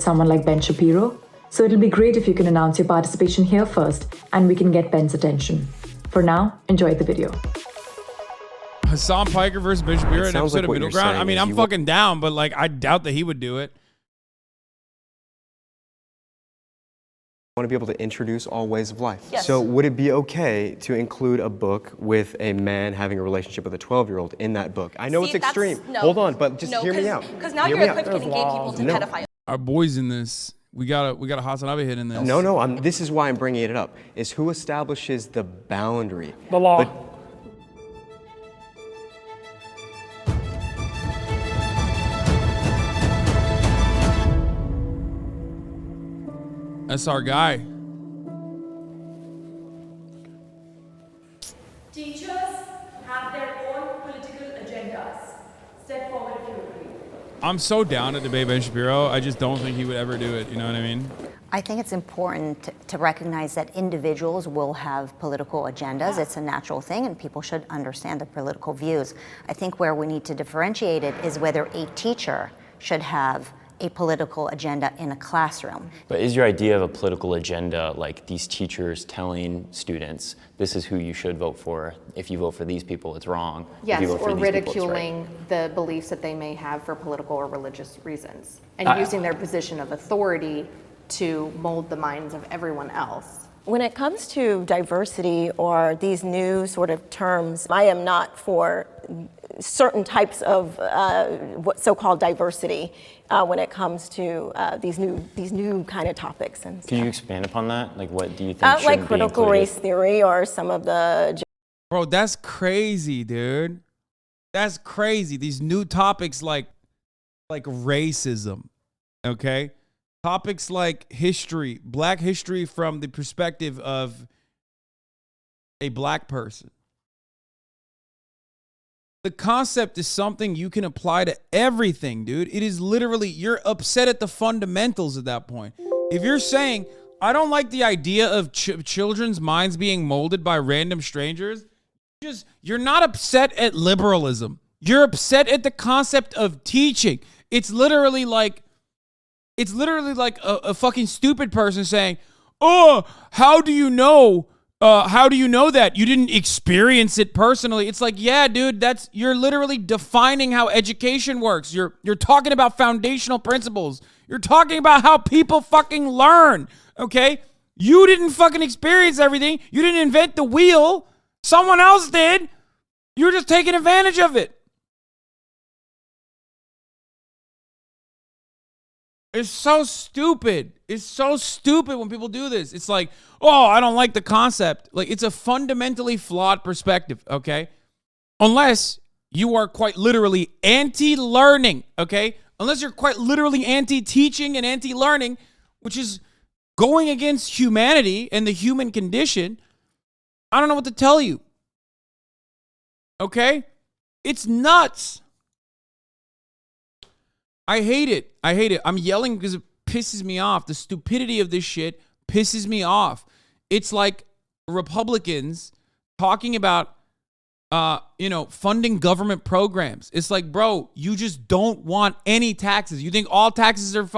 someone like Ben Shapiro. So it'll be great if you can announce your participation here first and we can get Ben's attention. For now, enjoy the video. Hasan Piker versus Ben Shapiro, an episode of Middle Ground. I mean, I'm fucking down, but like, I doubt that he would do it. Want to be able to introduce all ways of life. Yes. So would it be okay to include a book with a man having a relationship with a 12-year-old in that book? I know it's extreme. No. Hold on, but just hear me out. Because now you're equivocating gay people to pedophiles. Our boys in this. We got a Hasanabi hit in this. No. This is why I'm bringing it up. Is who establishes the boundary? The law. That's our guy. Teachers have their own political agendas. Step forward if you agree. I'm so down to debate Ben Shapiro. I just don't think he would ever do it. You know what I mean? I think it's important to recognize that individuals will have political agendas. It's a natural thing, and people should understand their political views. I think where we need to differentiate it is whether a teacher should have a political agenda in a classroom. But is your idea of a political agenda like these teachers telling students, this is who you should vote for, if you vote for these people, it's wrong? Yes, or ridiculing right. the beliefs that they may have for political or religious reasons, and using their position of authority to mold the minds of everyone else? When it comes to diversity or these new sort of terms, I am not for certain types of what so-called diversity when it comes to these new kind of topics. And Could you expand upon that? Like, what do you think like critical race theory or some of the... Bro, that's crazy, dude. That's crazy. These new topics like racism, okay? Topics like history, black history from the perspective of a black person. The concept is something you can apply to everything, dude. It is literally, you're upset at the fundamentals at that point. If you're saying, I don't like the idea of children's minds being molded by random strangers, you're not upset at liberalism. You're upset at the concept of teaching. It's literally like a fucking stupid person saying, oh, how do you know that? You didn't experience it personally. It's like, yeah, dude, you're literally defining how education works. You're talking about foundational principles. You're talking about how people fucking learn, okay? You didn't fucking experience everything. You didn't invent the wheel. Someone else did. You're just taking advantage of it. It's so stupid. It's so stupid when people do this. It's like, oh, I don't like the concept. Like, it's a fundamentally flawed perspective, okay? Unless you are quite literally anti-learning, okay? Unless you're quite literally anti-teaching and anti-learning, which is going against humanity and the human condition, I don't know what to tell you, okay? It's nuts. I hate it. I'm yelling because it pisses me off. The stupidity of this shit pisses me off. It's like Republicans talking about, funding government programs. It's like, bro, you just don't want any taxes. You think all taxes are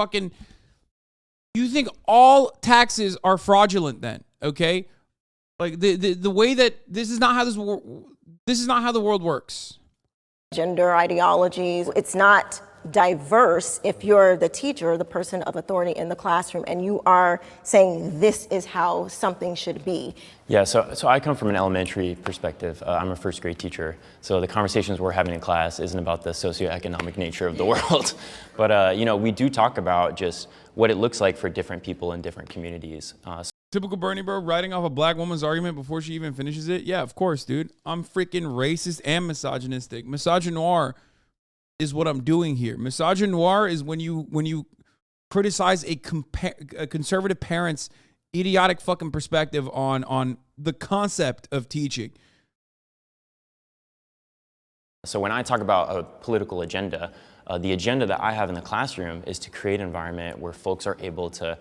you think all taxes are fraudulent then, okay? Like the way that this is not how the world works. Gender ideologies, it's not diverse if you're the teacher, the person of authority in the classroom, and you are saying this is how something should be. Yeah, so I come from an elementary perspective. I'm a first grade teacher, so the conversations we're having in class isn't about the socioeconomic nature of the world. But, we do talk about just what it looks like for different people in different communities. Typical Bernie bro, writing off a black woman's argument before she even finishes it. Yeah, of course, dude. I'm freaking racist and misogynistic. Misogynoir is what I'm doing here. Misogynoir is when you criticize a conservative parent's idiotic fucking perspective on the concept of teaching. So when I talk about a political agenda, the agenda that I have in the classroom is to create an environment where folks are able to,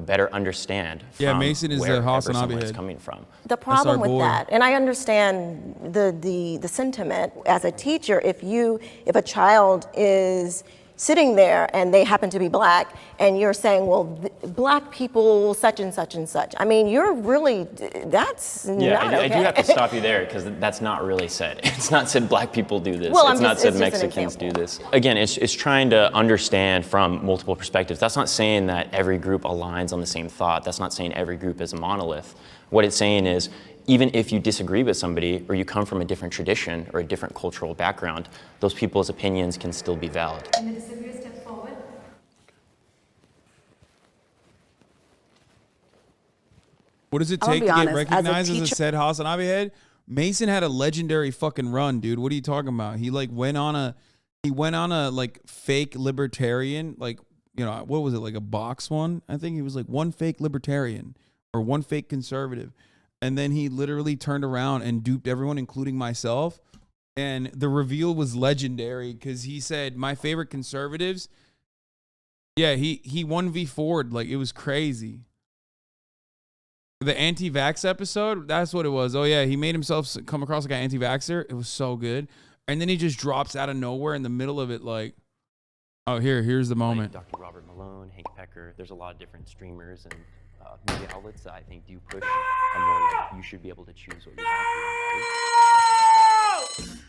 better understand from Mason is wherever someone it's coming from. The problem with that, and I understand the sentiment as a teacher, if a child is sitting there and they happen to be black, and you're saying, well, black people, such and such and such. I mean, you're really, that's not okay. I do have to stop you there because that's not really said. It's not said black people do this. Well, it's not said it's Mexicans do this. Again, it's trying to understand from multiple perspectives. That's not saying that every group aligns on the same thought. That's not saying every group is a monolith. What it's saying is, even if you disagree with somebody or you come from a different tradition or a different cultural background, those people's opinions can still be valid. And the disagreeer steps forward. What does it take to get recognized as a said Hasanabi head? Mason had a legendary fucking run, dude. What are you talking about? He like went on a like fake libertarian, like, you know, what was it, like a box one? I think he was like one fake libertarian or one fake conservative. And then he literally turned around and duped everyone, including myself. And the reveal was legendary because he said, my favorite conservatives. Yeah, he 1v4'd. Like, it was crazy. The anti-vax episode, that's what it was. Oh, yeah, he made himself come across like an anti-vaxxer. It was so good. And then he just drops out of nowhere in the middle of it like, oh, here's the moment. Like Dr. Robert Malone, Hank Pecker, there's a lot of different streamers and media outlets that I think do push a more like, you should be able to choose what you want.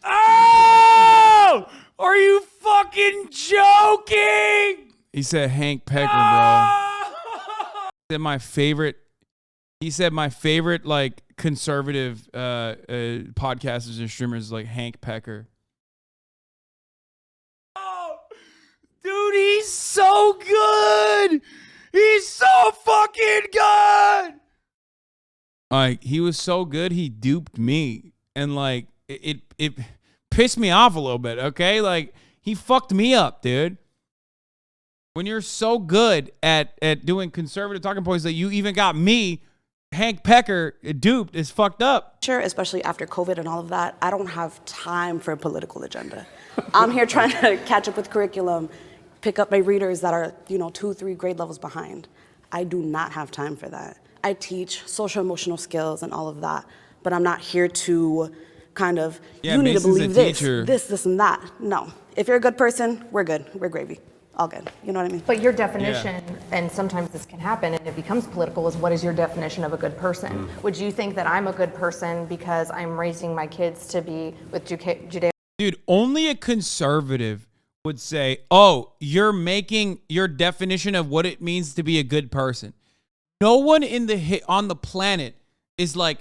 Oh! Are you fucking joking? He said Hank Pecker, bro. He said my favorite like conservative podcasters and streamers is like Hank Pecker. Oh, dude, he's so good. He's so fucking good. Like, he was so good, he duped me. And like it pissed me off a little bit, okay? Like, he fucked me up, dude. When you're so good at doing conservative talking points that you even got me, Hank Pecker, duped, is fucked up. Sure, especially after COVID and all of that, I don't have time for a political agenda. I'm here trying to catch up with curriculum, pick up my readers that are, 2-3 grade levels behind. I do not have time for that. I teach social emotional skills and all of that, but I'm not here to kind of, you need to believe this and that. No. If you're a good person, we're good. We're gravy. All good. You know what I mean? But your definition, and sometimes this can happen and it becomes political, is what is your definition of a good person? Would you think that I'm a good person because I'm raising my kids to be with Judeo? Dude, only a conservative would say, oh, you're making your definition of what it means to be a good person. No one on the planet is like,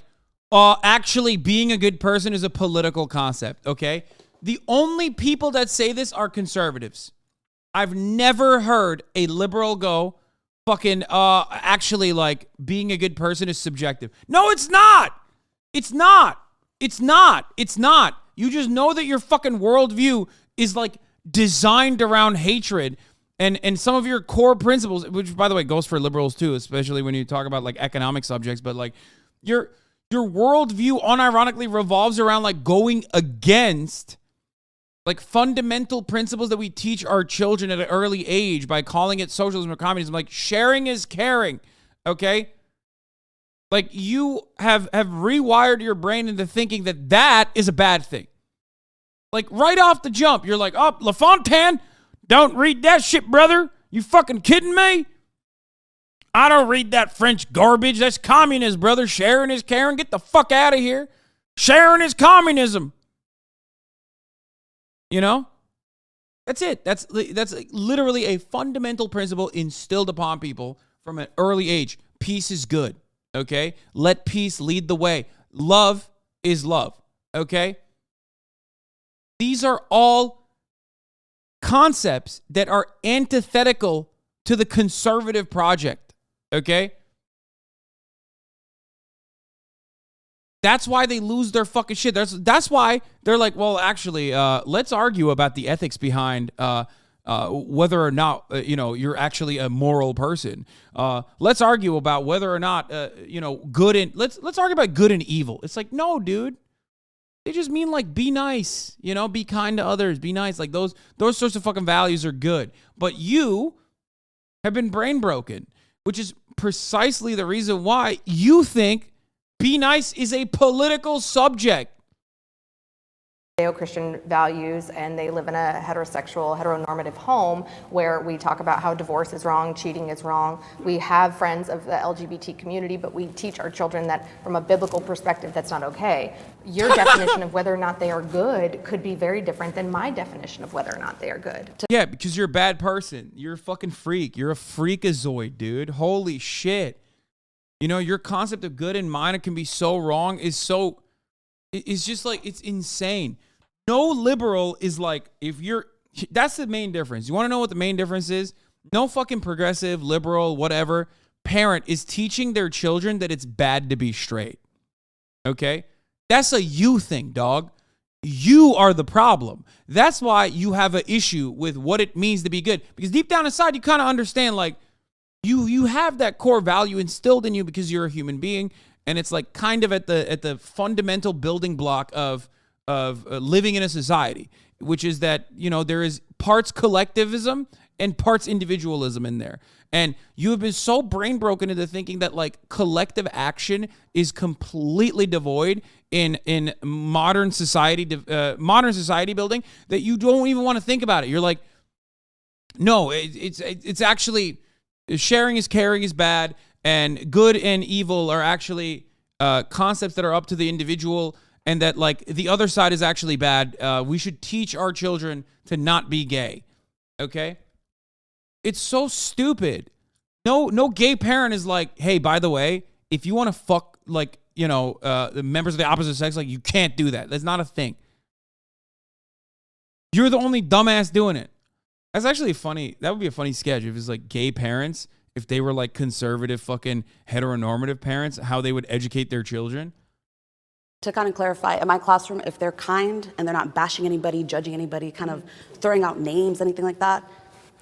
actually being a good person is a political concept, okay? The only people that say this are conservatives. I've never heard a liberal go, fucking, actually, like, being a good person is subjective. No, it's not. It's not. It's not. It's not. You just know that your fucking worldview is, like, designed around hatred and some of your core principles, which, by the way, goes for liberals, too, especially when you talk about, like, economic subjects. But, like, your worldview unironically revolves around, like, going against like fundamental principles that we teach our children at an early age by calling it socialism or communism. Like, sharing is caring, okay? Like, you have rewired your brain into thinking that that is a bad thing. Like, right off the jump, you're like, oh, LaFontaine, don't read that shit, brother. You fucking kidding me? I don't read that French garbage. That's communism, brother. Sharing is caring. Get the fuck out of here. Sharing is communism. You know? That's it. That's literally a fundamental principle instilled upon people from an early age. Peace is good, okay? Let peace lead the way. Love is love, okay? These are all concepts that are antithetical to the conservative project, okay? That's why they lose their fucking shit. That's why they're like, well, actually, let's argue about the ethics behind whether or not, you're actually a moral person. Let's argue about whether or not, good and let's argue about good and evil. It's like, no, dude. They just mean like, be nice, be kind to others, be nice. Like those sorts of fucking values are good. But you have been brain broken, which is precisely the reason why you think be nice is a political subject. Judeo-Christian values, and they live in a heteronormative home where we talk about how divorce is wrong, cheating is wrong. We have friends of the LGBT community, but we teach our children that from a biblical perspective, that's not okay. Your definition of whether or not they are good could be very different than my definition of whether or not they are good. Yeah, because you're a bad person. You're a fucking freak. You're a freakazoid, dude. Holy shit. You know, your concept of good and mine can be so wrong it's just like, it's insane. No liberal is like, that's the main difference. You want to know what the main difference is? No fucking progressive, liberal, whatever parent is teaching their children that it's bad to be straight. Okay? That's a you thing, dog. You are the problem. That's why you have an issue with what it means to be good. Because deep down inside, you kind of understand, like, you have that core value instilled in you because you're a human being. And it's like kind of at the fundamental building block of living in a society, which is that, you know, there is parts collectivism and parts individualism in there. And you have been so brain broken into thinking that like collective action is completely devoid in modern society building that you don't even want to think about it. You're like, no, it's actually sharing is caring is bad, and good and evil are actually concepts that are up to the individual. And that, like, the other side is actually bad. We should teach our children to not be gay. Okay? It's so stupid. No gay parent is like, hey, by the way, if you want to fuck, like, you know, the members of the opposite sex, like, you can't do that. That's not a thing. You're the only dumbass doing it. That's actually funny. That would be a funny sketch if it's like gay parents, if they were like conservative fucking heteronormative parents, how they would educate their children. To kind of clarify, in my classroom, if they're kind and they're not bashing anybody, judging anybody, kind of throwing out names, anything like that,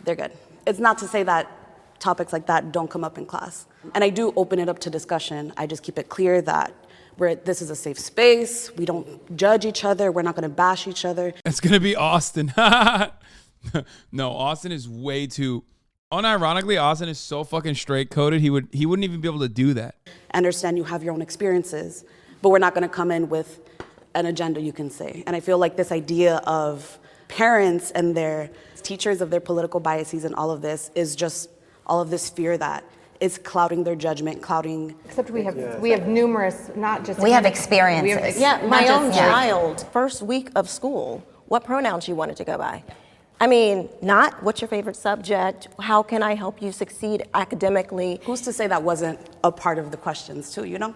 they're good. It's not to say that topics like that don't come up in class. And I do open it up to discussion. I just keep it clear that this is a safe space. We don't judge each other. We're not going to bash each other. It's going to be Austin. No, Austin is way too... Unironically, Austin is so fucking straight-coded, he wouldn't even be able to do that. I understand you have your own experiences, but we're not going to come in with an agenda, you can say. And I feel like this idea of parents and their teachers of their political biases and all of this is just all of this fear that is clouding their judgment, clouding... Except we have numerous, not just... We have experiences. Yeah, my own child, first week of school, what pronouns you wanted to go by? I mean, not what's your favorite subject, how can I help you succeed academically? Who's to say that wasn't a part of the questions too, you know?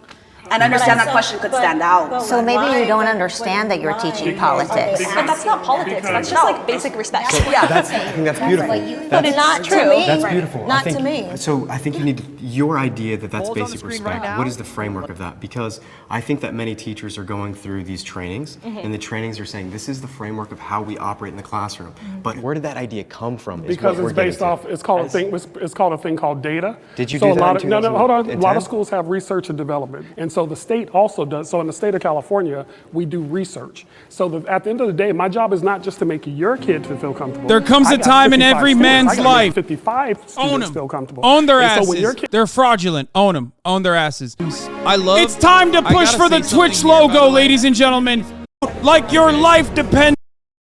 And I understand that question could stand out. So maybe you don't understand that you're teaching politics. But that's not politics. That's just like basic respect. Yeah. I think that's beautiful. But it's not to me. That's beautiful. Not to me. So I think you need your idea that's basic respect. What is the framework of that? Because I think that many teachers are going through these trainings, and the trainings are saying this is the framework of how we operate in the classroom. But where did that idea come from? Because it's based off. It's called a thing called data. Did you do that? No, hold on. A lot of schools have research and development, and so the state also does. So in the state of California, we do research. So at the end of the day, my job is not just to make your kid to feel comfortable. There comes a time in every man's life. 55 students feel comfortable. Own their And asses. so when your kid, They're fraudulent. Own them. Own their asses. It's time to I push gotta for the say Twitch something here, by logo, the way. ladies and gentlemen. Like your life depends.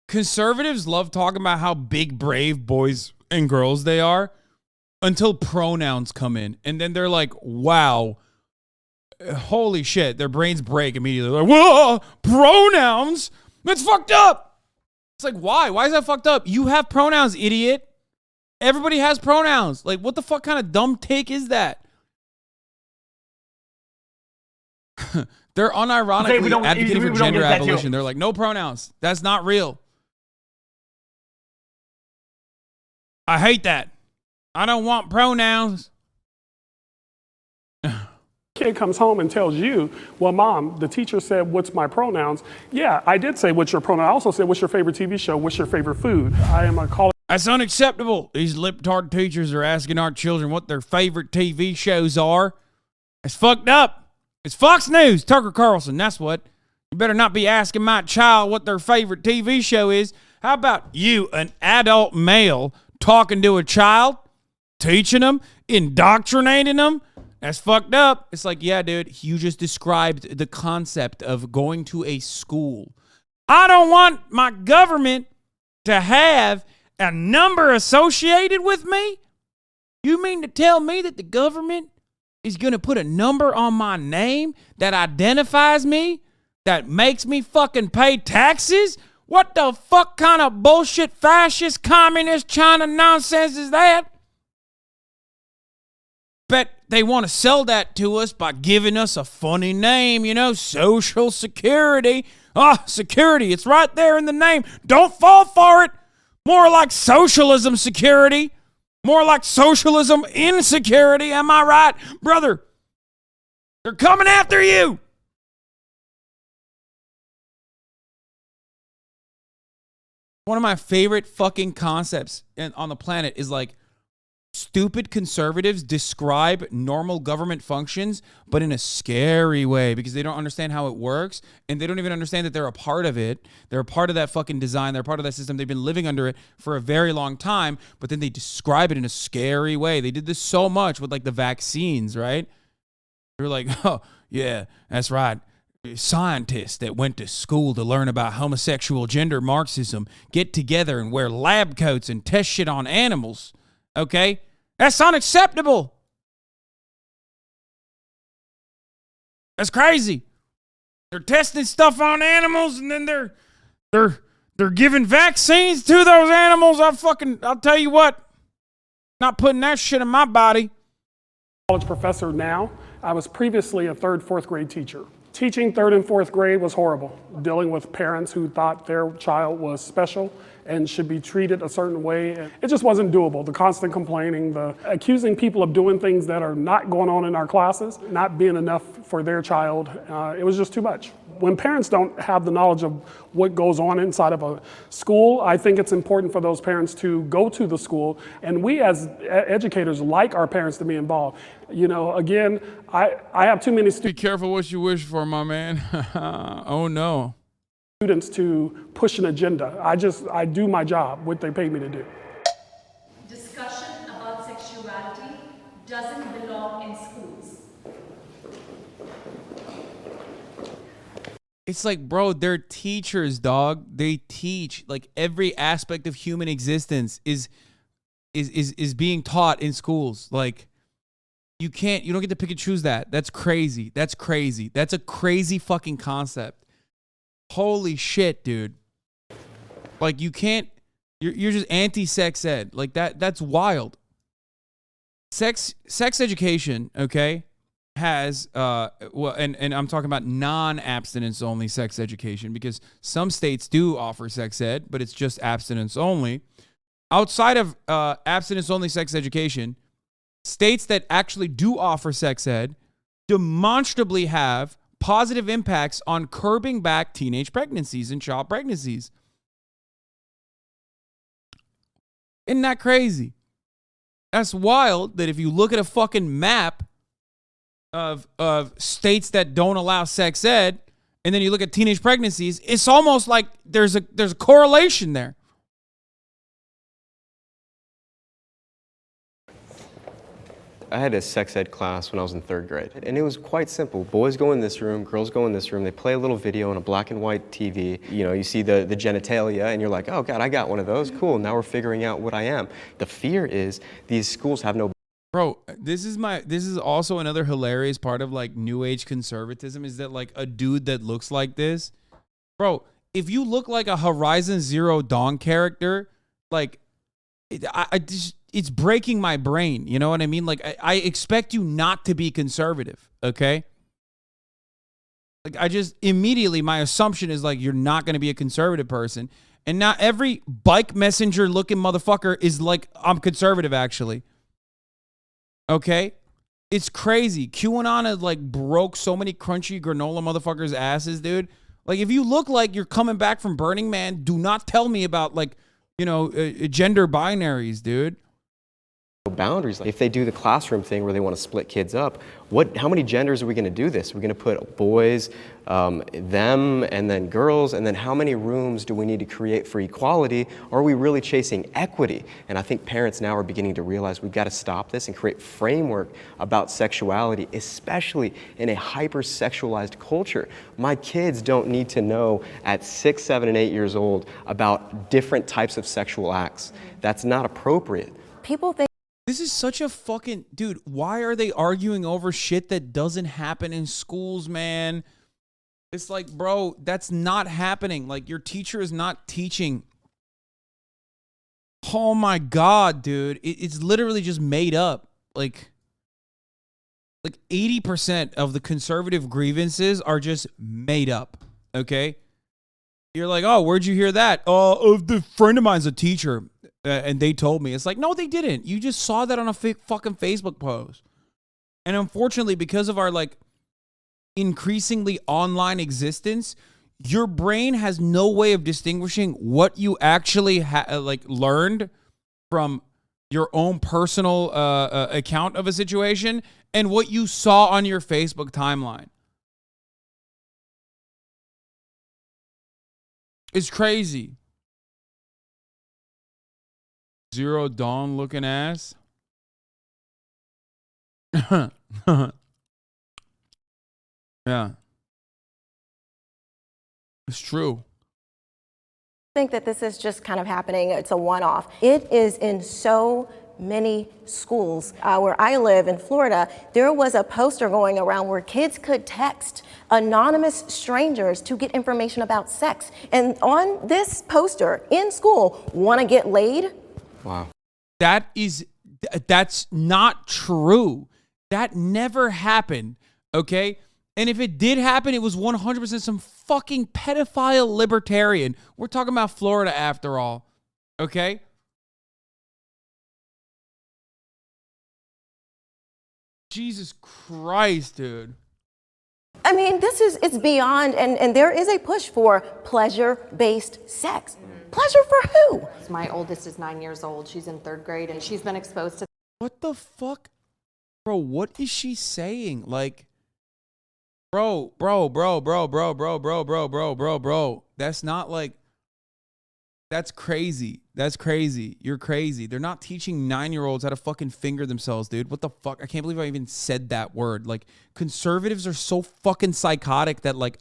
Conservatives love talking about how big, brave boys and girls they are until pronouns come in. And then they're like, wow. Holy shit, their brains break immediately. They're like, whoa, pronouns? That's fucked up. It's like, why? Why is that fucked up? You have pronouns, idiot. Everybody has pronouns. Like, what the fuck kind of dumb take is that? They're unironically advocating for gender abolition. They're like, no pronouns. That's not real. I hate that. I don't want pronouns. kid comes home and tells you, well, Mom, the teacher said, what's my pronouns? Yeah, I did say what's your pronoun. I also said, what's your favorite TV show? What's your favorite food? I am a college. That's unacceptable. These lip-tard teachers are asking our children what their favorite TV shows are. It's fucked up. It's Fox News, Tucker Carlson, that's what. You better not be asking my child what their favorite TV show is. How about you, an adult male, talking to a child, teaching them, indoctrinating them? That's fucked up. It's like, yeah, dude, you just described the concept of going to a school. I don't want my government to have a number associated with me? You mean to tell me that the government is going to put a number on my name that identifies me, that makes me fucking pay taxes? What the fuck kind of bullshit fascist communist China nonsense is that? Bet they want to sell that to us by giving us a funny name, you know, Social Security. Ah, security, it's right there in the name. Don't fall for it. More like socialism security. More like socialism insecurity. Am I right, brother? They're coming after you. One of my favorite fucking concepts on the planet is like, stupid conservatives describe normal government functions, but in a scary way because they don't understand how it works and they don't even understand that they're a part of it. They're a part of that fucking design. They're a part of that system. They've been living under it for a very long time, but then they describe it in a scary way. They did this so much with like the vaccines, right? They're like, oh, yeah, that's right. Scientists that went to school to learn about homosexual gender Marxism get together and wear lab coats and test shit on animals. Okay? That's unacceptable. That's crazy. They're testing stuff on animals and then they're giving vaccines to those animals. I'll tell you what. Not putting that shit in my body. College professor now. I was previously a 3rd, 4th grade teacher. Teaching 3rd and 4th grade was horrible. Dealing with parents who thought their child was special and should be treated a certain way. It just wasn't doable. The constant complaining, the accusing people of doing things that are not going on in our classes, not being enough for their child. It was just too much. When parents don't have the knowledge of what goes on inside of a school, I think it's important for those parents to go to the school. And we as educators like our parents to be involved. You know, again, I have too many students. Be careful what you wish for, my man. Oh no. Students to push an agenda. I do my job, what they pay me to do. Discussion about sexuality doesn't belong in schools. It's like, bro, they're teachers, dog. They teach. Like every aspect of human existence is being taught in schools. Like you don't get to pick and choose that. That's crazy. That's crazy. That's a crazy fucking concept. Holy shit, dude. Like you can't, you're just anti-sex ed. Like that's wild. Sex education, okay, has, well, and I'm talking about non-abstinence only sex education because some states do offer sex ed, but it's just abstinence only. Outside of abstinence only sex education, states that actually do offer sex ed demonstrably have positive impacts on curbing back teenage pregnancies and child pregnancies. Isn't that crazy? That's wild that if you look at a fucking map of states that don't allow sex ed, and then you look at teenage pregnancies, it's almost like there's a correlation there. I had a sex ed class when I was in 3rd grade, and it was quite simple. Boys go in this room, girls go in this room, they play a little video on a black and white TV. You know, you see the genitalia, and you're like, oh God, I got one of those, cool, now we're figuring out what I am. The fear is these schools have no... Bro, this is also another hilarious part of like new age conservatism is that like a dude that looks like this, bro, if you look like a Horizon Zero Dawn character, like it's breaking my brain. You know what I mean? Like I expect you not to be conservative. Okay. Like I just immediately, my assumption is like, you're not going to be a conservative person. And now every bike messenger looking motherfucker is like, I'm conservative actually. Okay. It's crazy. QAnon has like broke so many crunchy granola motherfuckers' asses, dude. Like if you look like you're coming back from Burning Man, do not tell me about like, you know, gender binaries, dude. boundaries. Like if they do the classroom thing where they want to split kids up, how many genders are we going to do this? We're going to put boys, them, and then girls, and then how many rooms do we need to create for equality? Or are we really chasing equity? And I think parents now are beginning to realize we've got to stop this and create framework about sexuality, especially in a hyper-sexualized culture. My kids don't need to know at 6, 7, and 8 years old about different types of sexual acts. That's not appropriate. People think this is such a fucking dude. Why are they arguing over shit that doesn't happen in schools, man? It's like, bro, that's not happening. Like, your teacher is not teaching. Oh my God, dude. It's literally just made up. Like 80% of the conservative grievances are just made up. Okay? You're like, oh, where'd you hear that? Oh, the friend of mine's a teacher. And they told me. It's like, no, they didn't. You just saw that on a fucking Facebook post. And unfortunately, because of our like increasingly online existence, your brain has no way of distinguishing what you actually learned from your own personal account of a situation and what you saw on your Facebook timeline. It's crazy. Zero Dawn looking ass. Yeah. It's true. I think that this is just kind of happening. It's a one-off. It is in so many schools. Where I live in Florida, there was a poster going around where kids could text anonymous strangers to get information about sex. And on this poster in school, want to get laid? Wow. That's not true. That never happened, okay? And if it did happen, it was 100% some fucking pedophile libertarian. We're talking about Florida after all, okay? Jesus Christ, dude. I mean, it's beyond, and there is a push for pleasure-based sex. Pleasure for who? My oldest is 9 years old. She's in 3rd grade, and she's been exposed to. What the fuck? Bro, what is she saying? Like, bro. That's not like, that's crazy. That's crazy. You're crazy. They're not teaching 9-year-olds how to fucking finger themselves, dude. What the fuck? I can't believe I even said that word. Like, conservatives are so fucking psychotic that like,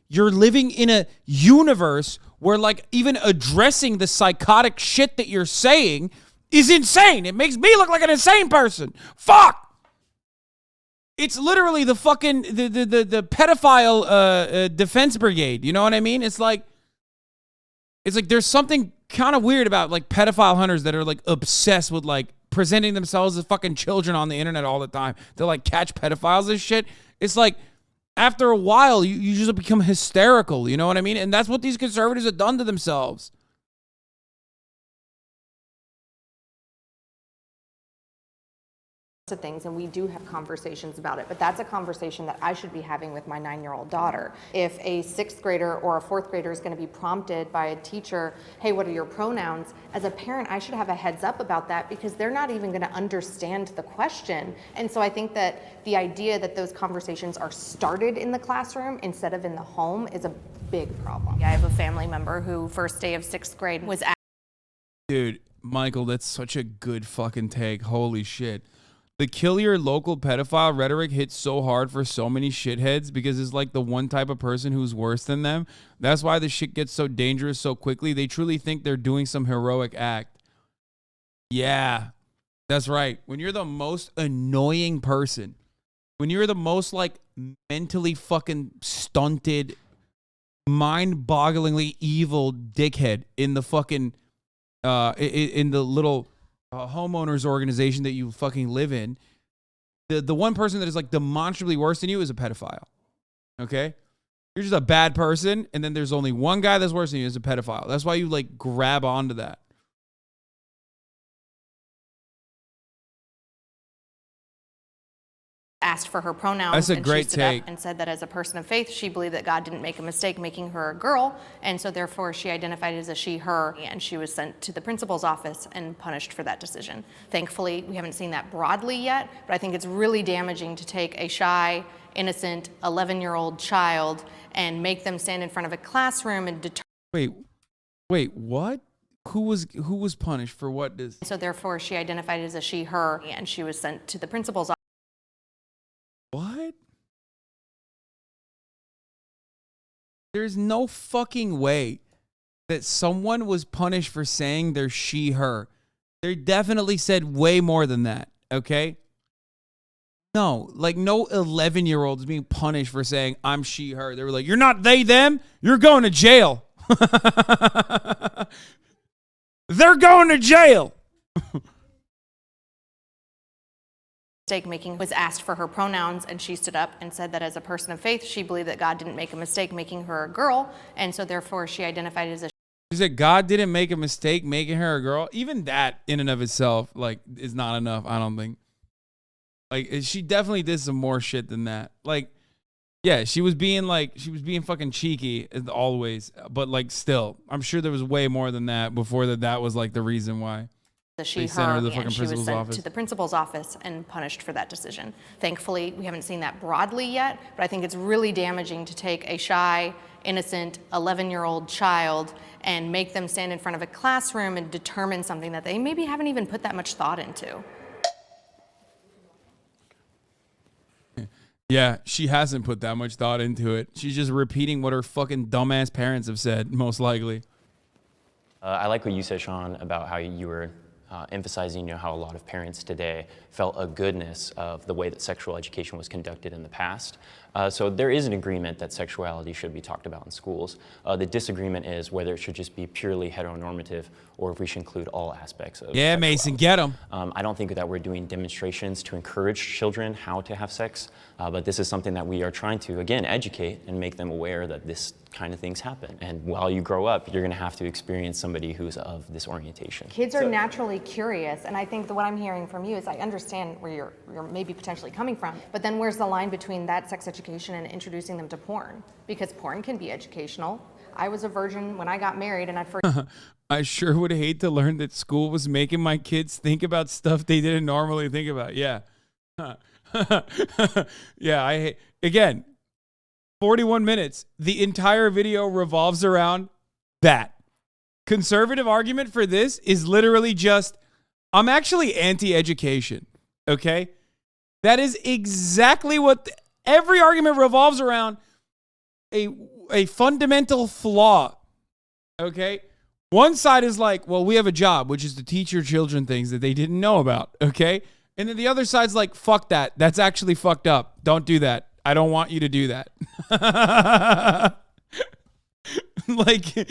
you're living in a universe where like even addressing the psychotic shit that you're saying is insane. It makes me look like an insane person. Fuck. It's literally the fucking the pedophile defense brigade. You know what I mean? It's like there's something kind of weird about like pedophile hunters that are like obsessed with like presenting themselves as fucking children on the internet all the time. They'll like catch pedophiles and shit. It's like after a while you just become hysterical. You know what I mean? And that's what these conservatives have done to themselves. To things, and we do have conversations about it, but that's a conversation that I should be having with my 9-year-old daughter. If a 6th grader or a 4th grader is going to be prompted by a teacher, hey, what are your pronouns? As a parent, I should have a heads up about that because they're not even going to understand the question. And so I think that the idea that those conversations are started in the classroom instead of in the home is a big problem. I have a family member who first day of 6th grade was at. Dude, Michael, that's such a good fucking take. Holy shit. The kill your local pedophile rhetoric hits so hard for so many shitheads because it's like the one type of person who's worse than them. That's why the shit gets so dangerous so quickly. They truly think they're doing some heroic act. Yeah, that's right. When you're the most annoying person, when you're the most like mentally fucking stunted, mind-bogglingly evil dickhead in the fucking, in the little homeowners organization that you fucking live in, the one person that is like demonstrably worse than you is a pedophile. Okay? You're just a bad person, and then there's only one guy that's worse than you is a pedophile. That's why you like grab onto that. asked for her pronouns. That's a and great she stood take. up and said that as a person of faith, she believed that God didn't make a mistake making her a girl, and so therefore she identified as a she, her, and she was sent to the principal's office and punished for that decision. Thankfully, we haven't seen that broadly yet, but I think it's really damaging to take a shy, innocent 11-year-old child and make them stand in front of a classroom and determine. Wait, what? Who was punished for what? So therefore she identified as a she, her, and she was sent to the principal's office. What? There's no fucking way that someone was punished for saying they're she, her. They definitely said way more than that, okay? No, like no 11-year-old is being punished for saying I'm she, her. They were like, you're not they, them. You're going to jail. They're going to jail. Mistake making was asked for her pronouns, and she stood up and said that as a person of faith, she believed that God didn't make a mistake making her a girl, and so therefore she identified as a. She said God didn't make a mistake making her a girl. Even that in and of itself, like, is not enough. I don't think. Like, she definitely did some more shit than that. Like, yeah, she was being fucking cheeky as always, but like still, I'm sure there was way more than that before that was like the reason why. The she, They sent her, her to the and fucking she was principal's sent office. to the principal's office and punished for that decision. Thankfully, we haven't seen that broadly yet, but I think it's really damaging to take a shy, innocent 11-year-old child and make them stand in front of a classroom and determine something that they maybe haven't even put that much thought into. Yeah, she hasn't put that much thought into it. She's just repeating what her fucking dumbass parents have said, most likely. I like what you said, Sean, about how you were emphasizing, how a lot of parents today felt a goodness of the way that sexual education was conducted in the past. So there is an agreement that sexuality should be talked about in schools. The disagreement is whether it should just be purely heteronormative or if we should include all aspects of Yeah, Mason, get them. I don't think that we're doing demonstrations to encourage children how to have sex, but this is something that we are trying to, again, educate and make them aware that this kind of things happen. And while you grow up, you're going to have to experience somebody who's of this orientation. Kids are naturally curious, and I think that what I'm hearing from you is I understand where you're maybe potentially coming from, but then where's the line between that sex education and introducing them to porn? Because porn can be educational. I was a virgin when I got married, and I sure would hate to learn that school was making my kids think about stuff they didn't normally think about. Yeah. Yeah, again, 41 minutes. The entire video revolves around that. Conservative argument for this is literally just, I'm actually anti-education, okay? That is exactly what every argument revolves around, a fundamental flaw, okay? One side is like, well, we have a job, which is to teach your children things that they didn't know about, okay? And then the other side's like, fuck that. That's actually fucked up. Don't do that. I don't want you to do that. Like, you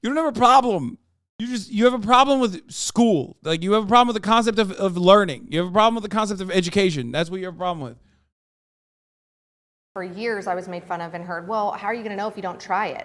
don't have a problem. You have a problem with school. Like, you have a problem with the concept of learning. You have a problem with the concept of education. That's what you have a problem with. for years I was made fun of and heard, well, how are you going to know if you don't try it?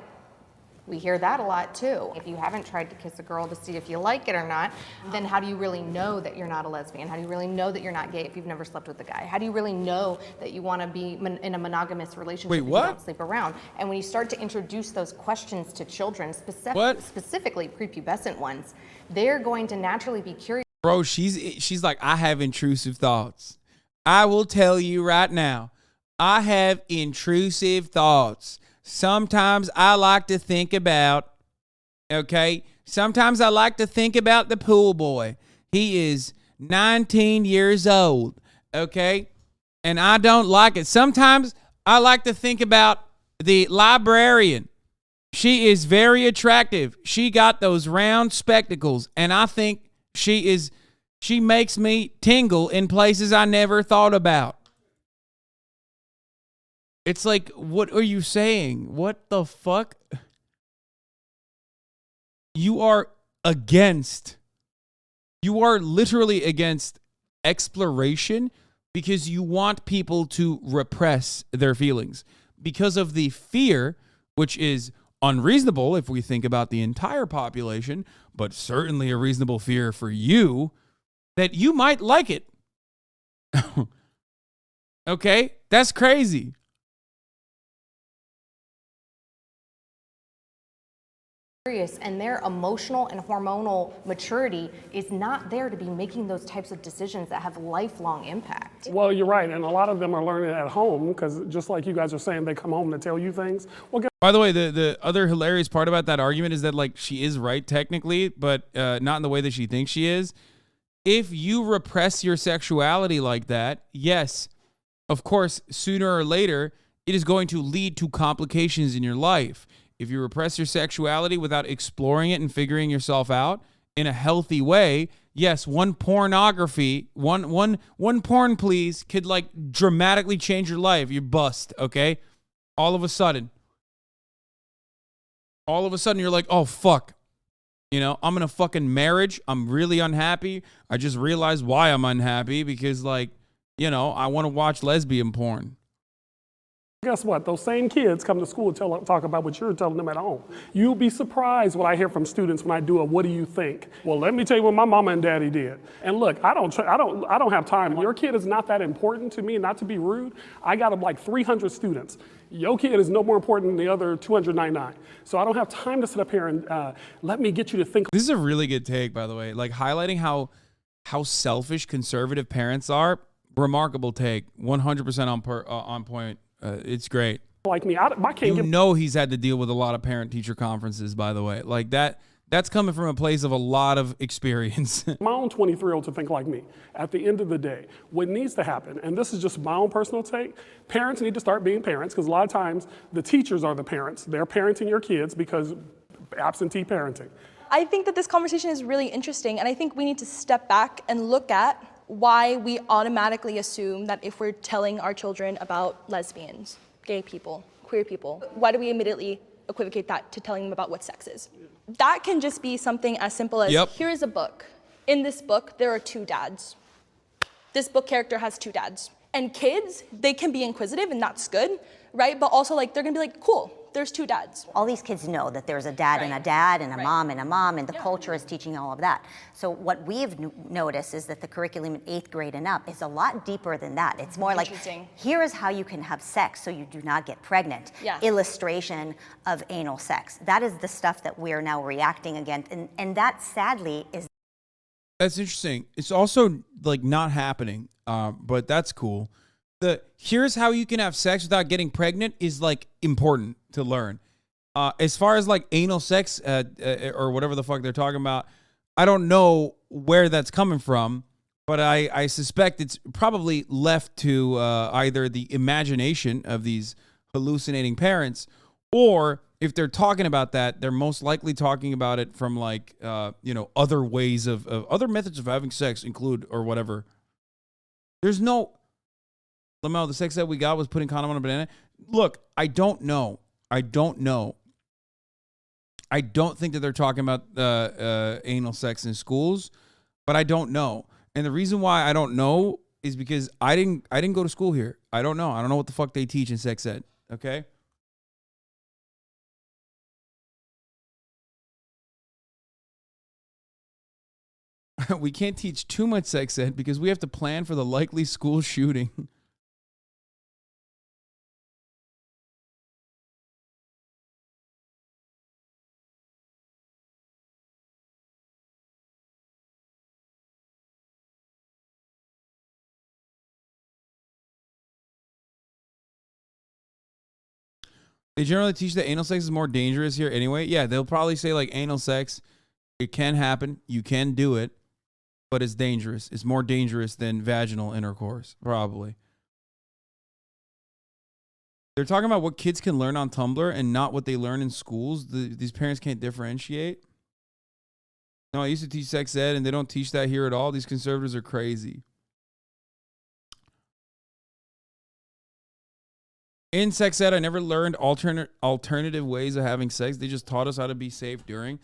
We hear that a lot too. If you haven't tried to kiss a girl to see if you like it or not, then how do you really know that you're not a lesbian? How do you really know that you're not gay if you've never slept with a guy? How do you really know that you want to be in a monogamous relationship if you don't sleep around? And when you start to introduce those questions to children, specifically prepubescent ones, they're going to naturally be curious. Bro, she's like, I have intrusive thoughts. I will tell you right now, I have intrusive thoughts. Sometimes I like to think about, sometimes I like to think about the pool boy. He is 19 years old, and I don't like it. Sometimes I like to think about the librarian. She is very attractive. She got those round spectacles, and I think she makes me tingle in places I never thought about. It's like, what are you saying? What the fuck? You are literally against exploration because you want people to repress their feelings because of the fear, which is unreasonable if we think about the entire population, but certainly a reasonable fear for you that you might like it. Okay? That's crazy. And their emotional and hormonal maturity is not there to be making those types of decisions that have lifelong impact. Well, you're right, and a lot of them are learning at home because just like you guys are saying, they come home to tell you things. Well, by the way, the other hilarious part about that argument is that like she is right technically, but not in the way that she thinks she is. If you repress your sexuality like that, yes, of course, sooner or later, it is going to lead to complications in your life. If you repress your sexuality without exploring it and figuring yourself out in a healthy way, yes, one porn please could like dramatically change your life. You bust, okay? All of a sudden you're like, oh fuck. You know, I'm in a fucking marriage. I'm really unhappy. I just realized why I'm unhappy because like, you know, I want to watch lesbian porn. Guess what? Those same kids come to school and talk about what you're telling them at home. You'll be surprised what I hear from students when I do a "What do you think?" Well, let me tell you what my mama and daddy did. And look, I don't have time. Your kid is not that important to me. Not to be rude, I got like 300 students. Your kid is no more important than the other 299. So I don't have time to sit up here and let me get you to think. This is a really good take, by the way. Like highlighting how selfish conservative parents are. Remarkable take. 100% on point. It's great. Like me, I can't you know he's had to deal with a lot of parent-teacher conferences, by the way. Like that's coming from a place of a lot of experience. My own 23-year-old to think like me. At the end of the day, what needs to happen, and this is just my own personal take, parents need to start being parents because a lot of times the teachers are the parents. They're parenting your kids because absentee parenting. I think that this conversation is really interesting, and I think we need to step back and look at why we automatically assume that if we're telling our children about lesbians, gay people, queer people, why do we immediately equivocate that to telling them about what sex is? That can just be something as simple as, here is a book. In this book, there are 2 dads. This book character has 2 dads. And kids, they can be inquisitive, and that's good, right? But also, like, they're gonna be like, cool, there's 2 dads. All these kids know that there's a dad and a dad and a mom and a mom, and the culture is teaching all of that. So what we've noticed is that the curriculum in 8th grade and up is a lot deeper than that. It's more like, here is how you can have sex so you do not get pregnant. Illustration of anal sex. That is the stuff that we are now reacting against, and that sadly is. That's interesting. It's also like not happening, but that's cool. Here's how you can have sex without getting pregnant is like important to learn. As far as like anal sex or whatever the fuck they're talking about, I don't know where that's coming from, but I suspect it's probably left to either the imagination of these hallucinating parents, or if they're talking about that, they're most likely talking about it from like, other ways of other methods of having sex include or whatever. There's no, Lamel, the sex that we got was putting condom on a banana. Look, I don't know. I don't think that they're talking about anal sex in schools, but I don't know. And the reason why I don't know is because I didn't go to school here. I don't know. I don't know what the fuck they teach in sex ed. Okay. We can't teach too much sex ed because we have to plan for the likely school shooting. They generally teach that anal sex is more dangerous here anyway. Yeah, they'll probably say like anal sex, it can happen, you can do it, but it's dangerous. It's more dangerous than vaginal intercourse, probably. They're talking about what kids can learn on Tumblr and not what they learn in schools. These parents can't differentiate. No, I used to teach sex ed, and they don't teach that here at all. These conservatives are crazy. In sex ed, I never learned alternative ways of having sex. They just taught us how to be safe during.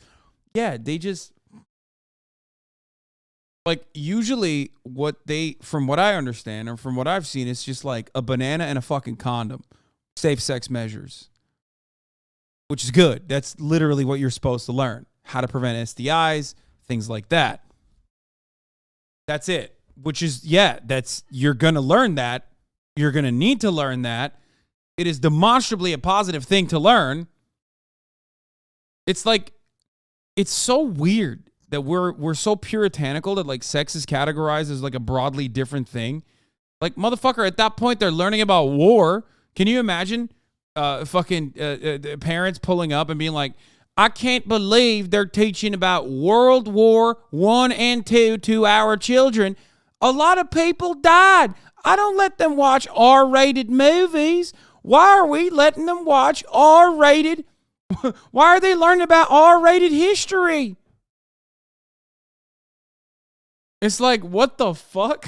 Yeah, they just... Like, usually from what I understand, or from what I've seen, it's just like a banana and a fucking condom. Safe sex measures. Which is good. That's literally what you're supposed to learn. How to prevent STIs, things like that. That's it. which is, yeah, you're going to learn that. You're going to need to learn that. It is demonstrably a positive thing to learn. It's like, it's so weird that we're so puritanical that like sex is categorized as like a broadly different thing. Like, motherfucker, at that point, they're learning about war. Can you imagine parents pulling up and being like, I can't believe they're teaching about World War I and II to our children. A lot of people died. I don't let them watch R-rated movies. Why are we letting them watch R-rated? Why are they learning about R-rated history? It's like, what the fuck?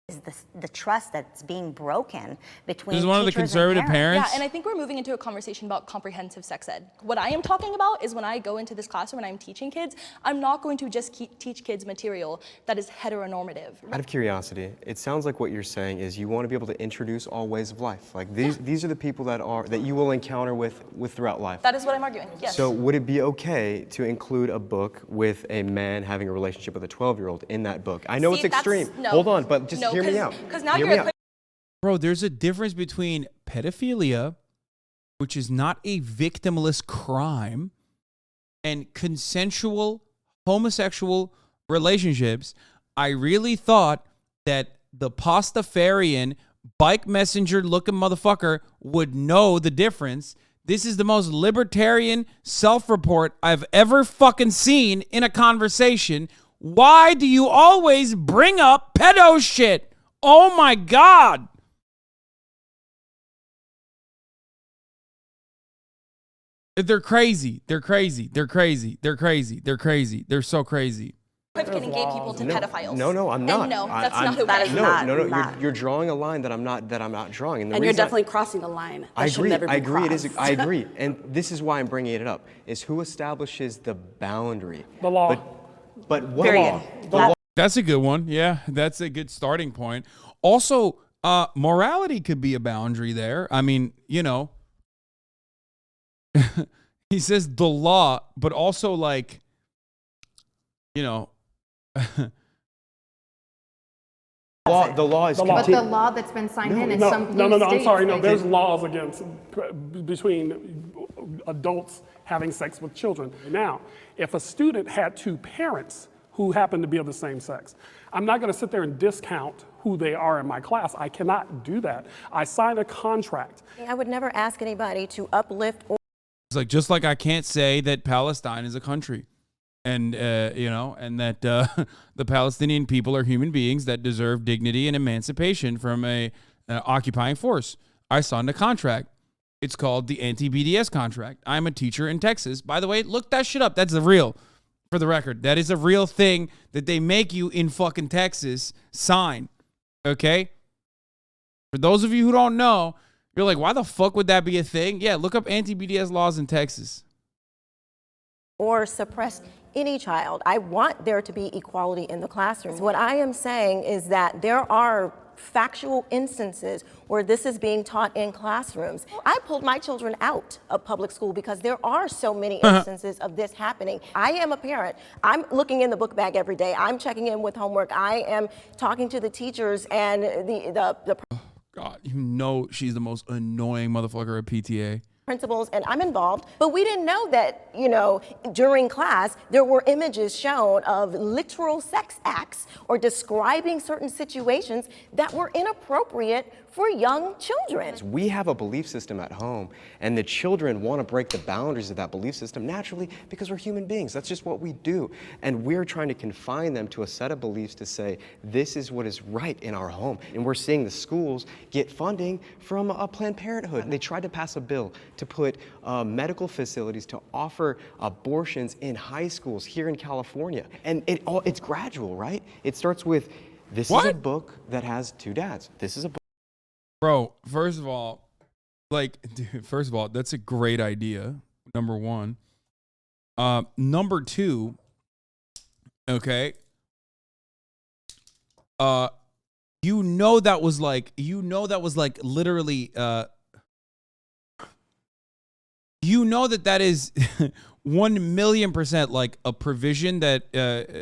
Is the trust that's being broken between This is one of the teachers conservative and parents. Yeah, and I think we're moving into a conversation about comprehensive sex ed. What I am talking about is when I go into this classroom and I'm teaching kids, I'm not going to just teach kids material that is heteronormative. Out of curiosity, it sounds like what you're saying is you want to be able to introduce all ways of life. Like these are the people that you will encounter with throughout life. That is what I'm arguing, yes. So would it be okay to include a book with a man having a relationship with a 12-year-old in that book? I know it's extreme. No, Hold on, but just hear me out. Because now Hear you're me out. Bro, there's a difference between pedophilia, which is not a victimless crime, and consensual homosexual relationships. I really thought that the Pastafarian bike messenger looking motherfucker would know the difference. This is the most libertarian self-report I've ever fucking seen in a conversation. Why do you always bring up pedo shit? Oh my God. They're crazy. They're crazy. They're crazy. They're crazy. They're crazy. They're so crazy. Equivocating gay people to pedophiles. No, I'm not. And no, that's not okay. That is not. You're drawing a line that I'm not drawing. And you're definitely crossing a line. I agree. Should never be crossed. I agree. And this is why I'm bringing it up: is who establishes the boundary? The law. But what Period. law? The law. That's a good one. Yeah, that's a good starting point. Also, morality could be a boundary there. I mean, you know, he says the law, but also like, you know, The law is But the law that's been signed in, it's some No, I'm states sorry. No, that- there's laws against between adults having sex with children. Now, if a student had two parents who happen to be of the same sex, I'm not going to sit there and discount who they are in my class. I cannot do that. I signed a contract. I would never ask anybody to uplift or it's like, just like I can't say that Palestine is a country. And, you know, and that the Palestinian people are human beings that deserve dignity and emancipation from a occupying force. I signed a contract. It's called the anti-BDS contract. I'm a teacher in Texas. By the way, look that shit up. That's the real, for the record. That is a real thing that they make you in fucking Texas sign. Okay? For those of you who don't know, you're like, why the fuck would that be a thing? Yeah, look up anti-BDS laws in Texas. or suppress any child. I want there to be equality in the classroom. What I am saying is that there are factual instances where this is being taught in classrooms. I pulled my children out of public school because there are so many instances of this happening. I am a parent. I'm looking in the book bag every day. I'm checking in with homework. I am talking to the teachers and the God, you know she's the most annoying motherfucker at PTA. principals, and I'm involved, but we didn't know that, you know, during class, there were images shown of literal sex acts or describing certain situations that were inappropriate for young children. We have a belief system at home, and the children want to break the boundaries of that belief system naturally because we're human beings. That's just what we do. And we're trying to confine them to a set of beliefs to say, this is what is right in our home. And we're seeing the schools get funding from Planned Parenthood. They tried to pass a bill to put medical facilities to offer abortions in high schools here in California. And it's gradual, right? It starts with, this is a book that has two dads. This is a book. Bro, first of all, that's a great idea, number one. Number two, okay, you that was like literally that is 1,000,000% like a provision that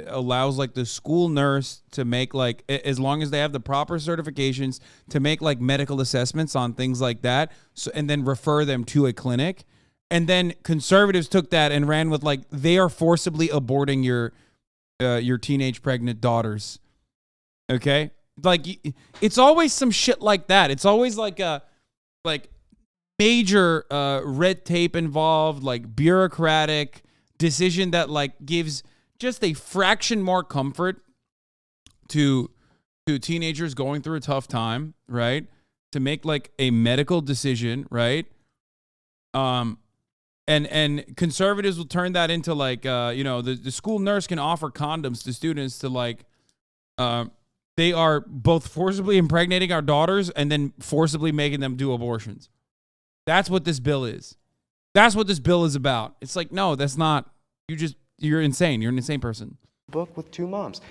allows like the school nurse to make like, as long as they have the proper certifications, to make like medical assessments on things like that, so, and then refer them to a clinic. And then conservatives took that and ran with like, they are forcibly aborting your teenage pregnant daughters. Okay, like it's always some shit like that. It's always like a major red tape involved, like bureaucratic decision that like gives just a fraction more comfort to teenagers going through a tough time, right? To make like a medical decision, right? And conservatives will turn that into like the school nurse can offer condoms to students to like they are both forcibly impregnating our daughters and then forcibly making them do abortions. That's what this bill is. That's what this bill is about. It's like, no, that's not. You're insane. You're an insane person. Book with 2 moms.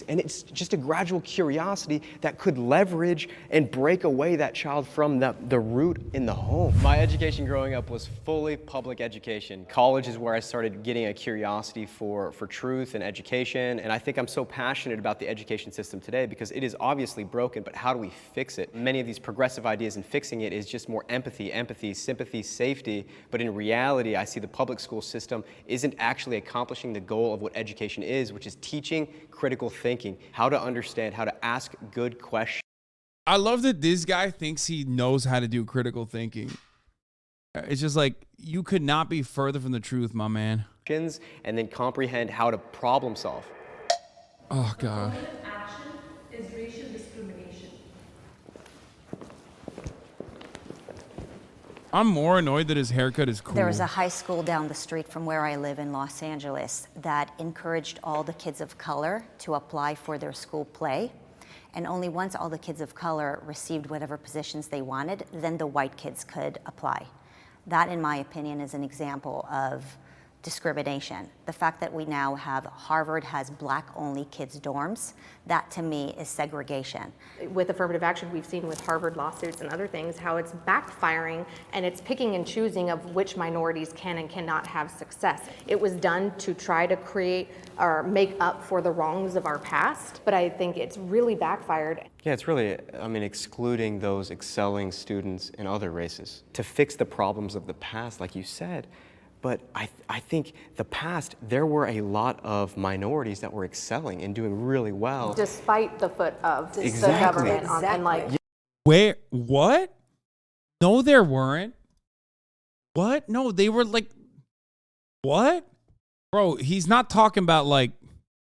And it's just a gradual curiosity that could leverage and break away that child from the root in the home. My education growing up was fully public education. College is where I started getting a curiosity for truth and education, and I think I'm so passionate about the education system today because it is obviously broken, but how do we fix it? Many of these progressive ideas in fixing it is just more empathy, sympathy, safety, but in reality, I see the public school system isn't actually accomplishing the goal of what education is, which is teaching critical thinking, how to understand, how to ask good questions. I love that this guy thinks he knows how to do critical thinking. It's just like, you could not be further from the truth, my man. And then comprehend how to problem solve. Oh, God. Action is racial discrimination. I'm more annoyed that his haircut is cool. There was a high school down the street from where I live in Los Angeles that encouraged all the kids of color to apply for their school play. And only once all the kids of color received whatever positions they wanted, then the white kids could apply. That, in my opinion, is an example of discrimination. The fact that we now have Harvard has black-only kids' dorms, that to me is segregation. With affirmative action, we've seen with Harvard lawsuits and other things how it's backfiring and it's picking and choosing of which minorities can and cannot have success. It was done to try to create or make up for the wrongs of our past, but I think it's really backfired. Yeah, it's really, excluding those excelling students in other races to fix the problems of the past, like you said. But I think the past, there were a lot of minorities that were excelling and doing really well. Despite the foot of the Exactly. government. And like, Where? What? No, there weren't. What? No, they were like, what? Bro, he's not talking about like,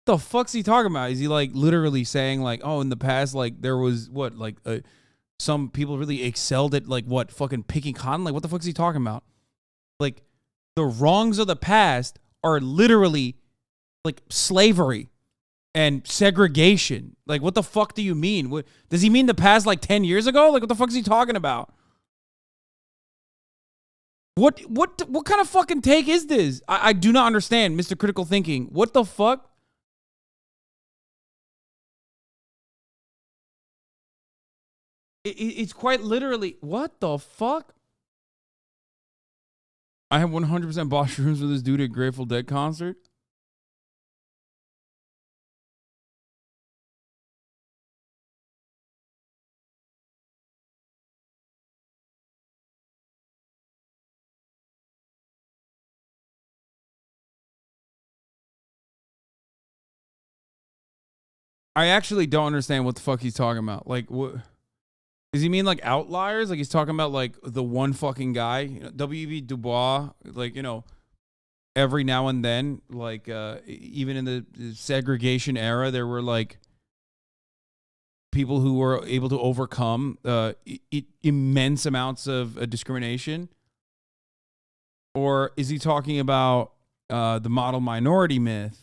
the fuck's he talking about? Is he like literally saying like, oh, in the past, like there was what, like some people really excelled at like what, fucking picking cotton? Like what the fuck's he talking about? Like, the wrongs of the past are literally like slavery and segregation. Like, what the fuck do you mean? What, does he mean the past like 10 years ago? Like, what the fuck is he talking about? What kind of fucking take is this? I do not understand, Mr. Critical Thinking. What the fuck? It's quite literally, what the fuck? I have 100% bought shrooms with this dude at Grateful Dead concert. I actually don't understand what the fuck he's talking about. Like, what? Does he mean like outliers? Like he's talking about like the one fucking guy, W.E.B. Du Bois, like, every now and then, like even in the segregation era, there were like people who were able to overcome immense amounts of discrimination. Or is he talking about the model minority myth?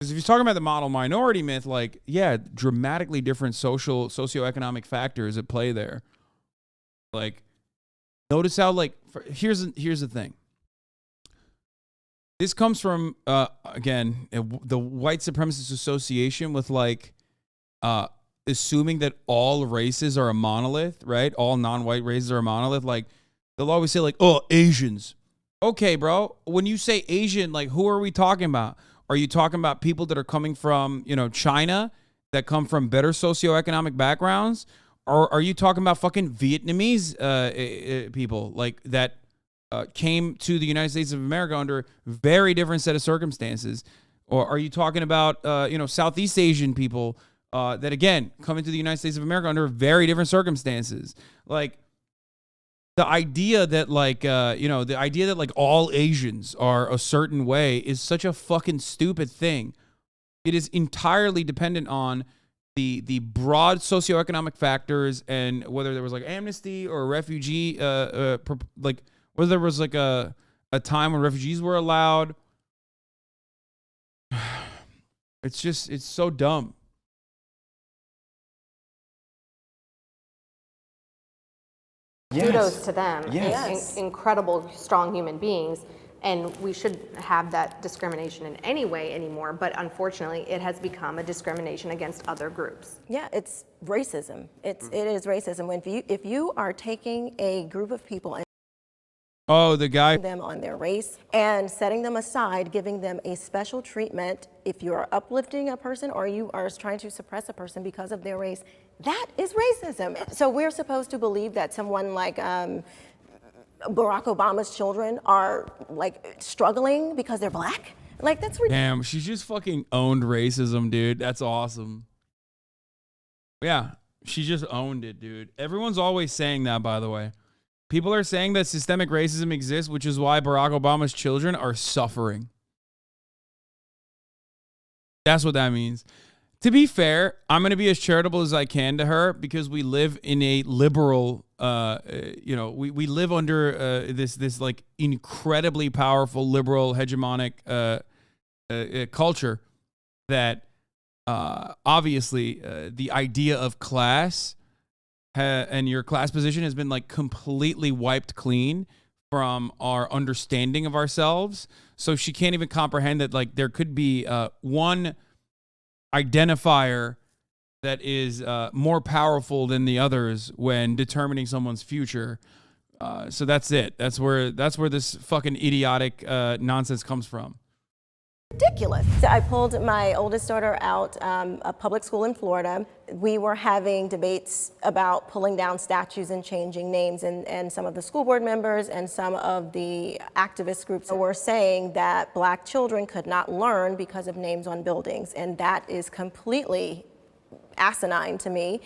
Because if he's talking about the model minority myth, like, yeah, dramatically different socioeconomic factors at play there. Like, notice how, like, here's the thing. This comes from again the white supremacist association with like assuming that all races are a monolith, right? All non-white races are a monolith. Like they'll always say like, oh, Asians. Okay, bro. When you say Asian, like who are we talking about? Are you talking about people that are coming from, China, that come from better socioeconomic backgrounds? Or are you talking about fucking Vietnamese people like that came to the United States of America under very different set of circumstances? Or are you talking about, Southeast Asian people that, again, come into the United States of America under very different circumstances? Like, the idea that all Asians are a certain way is such a fucking stupid thing. It is entirely dependent on the broad socioeconomic factors and whether there was like amnesty or refugee, like whether there was like a time when refugees were allowed. It's so dumb. Kudos to them. Yes. Incredible, strong human beings. And we shouldn't have that discrimination in any way anymore. But unfortunately, it has become a discrimination against other groups. Yeah, it's racism. It is racism. If you are taking a group of people and The guy. them on their race and setting them aside, giving them a special treatment, if you are uplifting a person or you are trying to suppress a person because of their race, that is racism. So we're supposed to believe that someone like Barack Obama's children are like struggling because they're black? Like that's ridiculous. Damn, she just fucking owned racism, dude. That's awesome. Yeah, she just owned it, dude. Everyone's always saying that, by the way. People are saying that systemic racism exists, which is why Barack Obama's children are suffering. That's what that means. To be fair, I'm going to be as charitable as I can to her because we live in a liberal, we live under this like incredibly powerful liberal hegemonic culture that obviously the idea of class and your class position has been like completely wiped clean from our understanding of ourselves. So she can't even comprehend that like there could be one identifier that is more powerful than the others when determining someone's future. So that's it. That's where this fucking idiotic nonsense comes from. Ridiculous. So I pulled my oldest daughter out a public school in Florida. We were having debates about pulling down statues and changing names, and some of the school board members and some of the activist groups were saying that black children could not learn because of names on buildings, and that is completely asinine to me.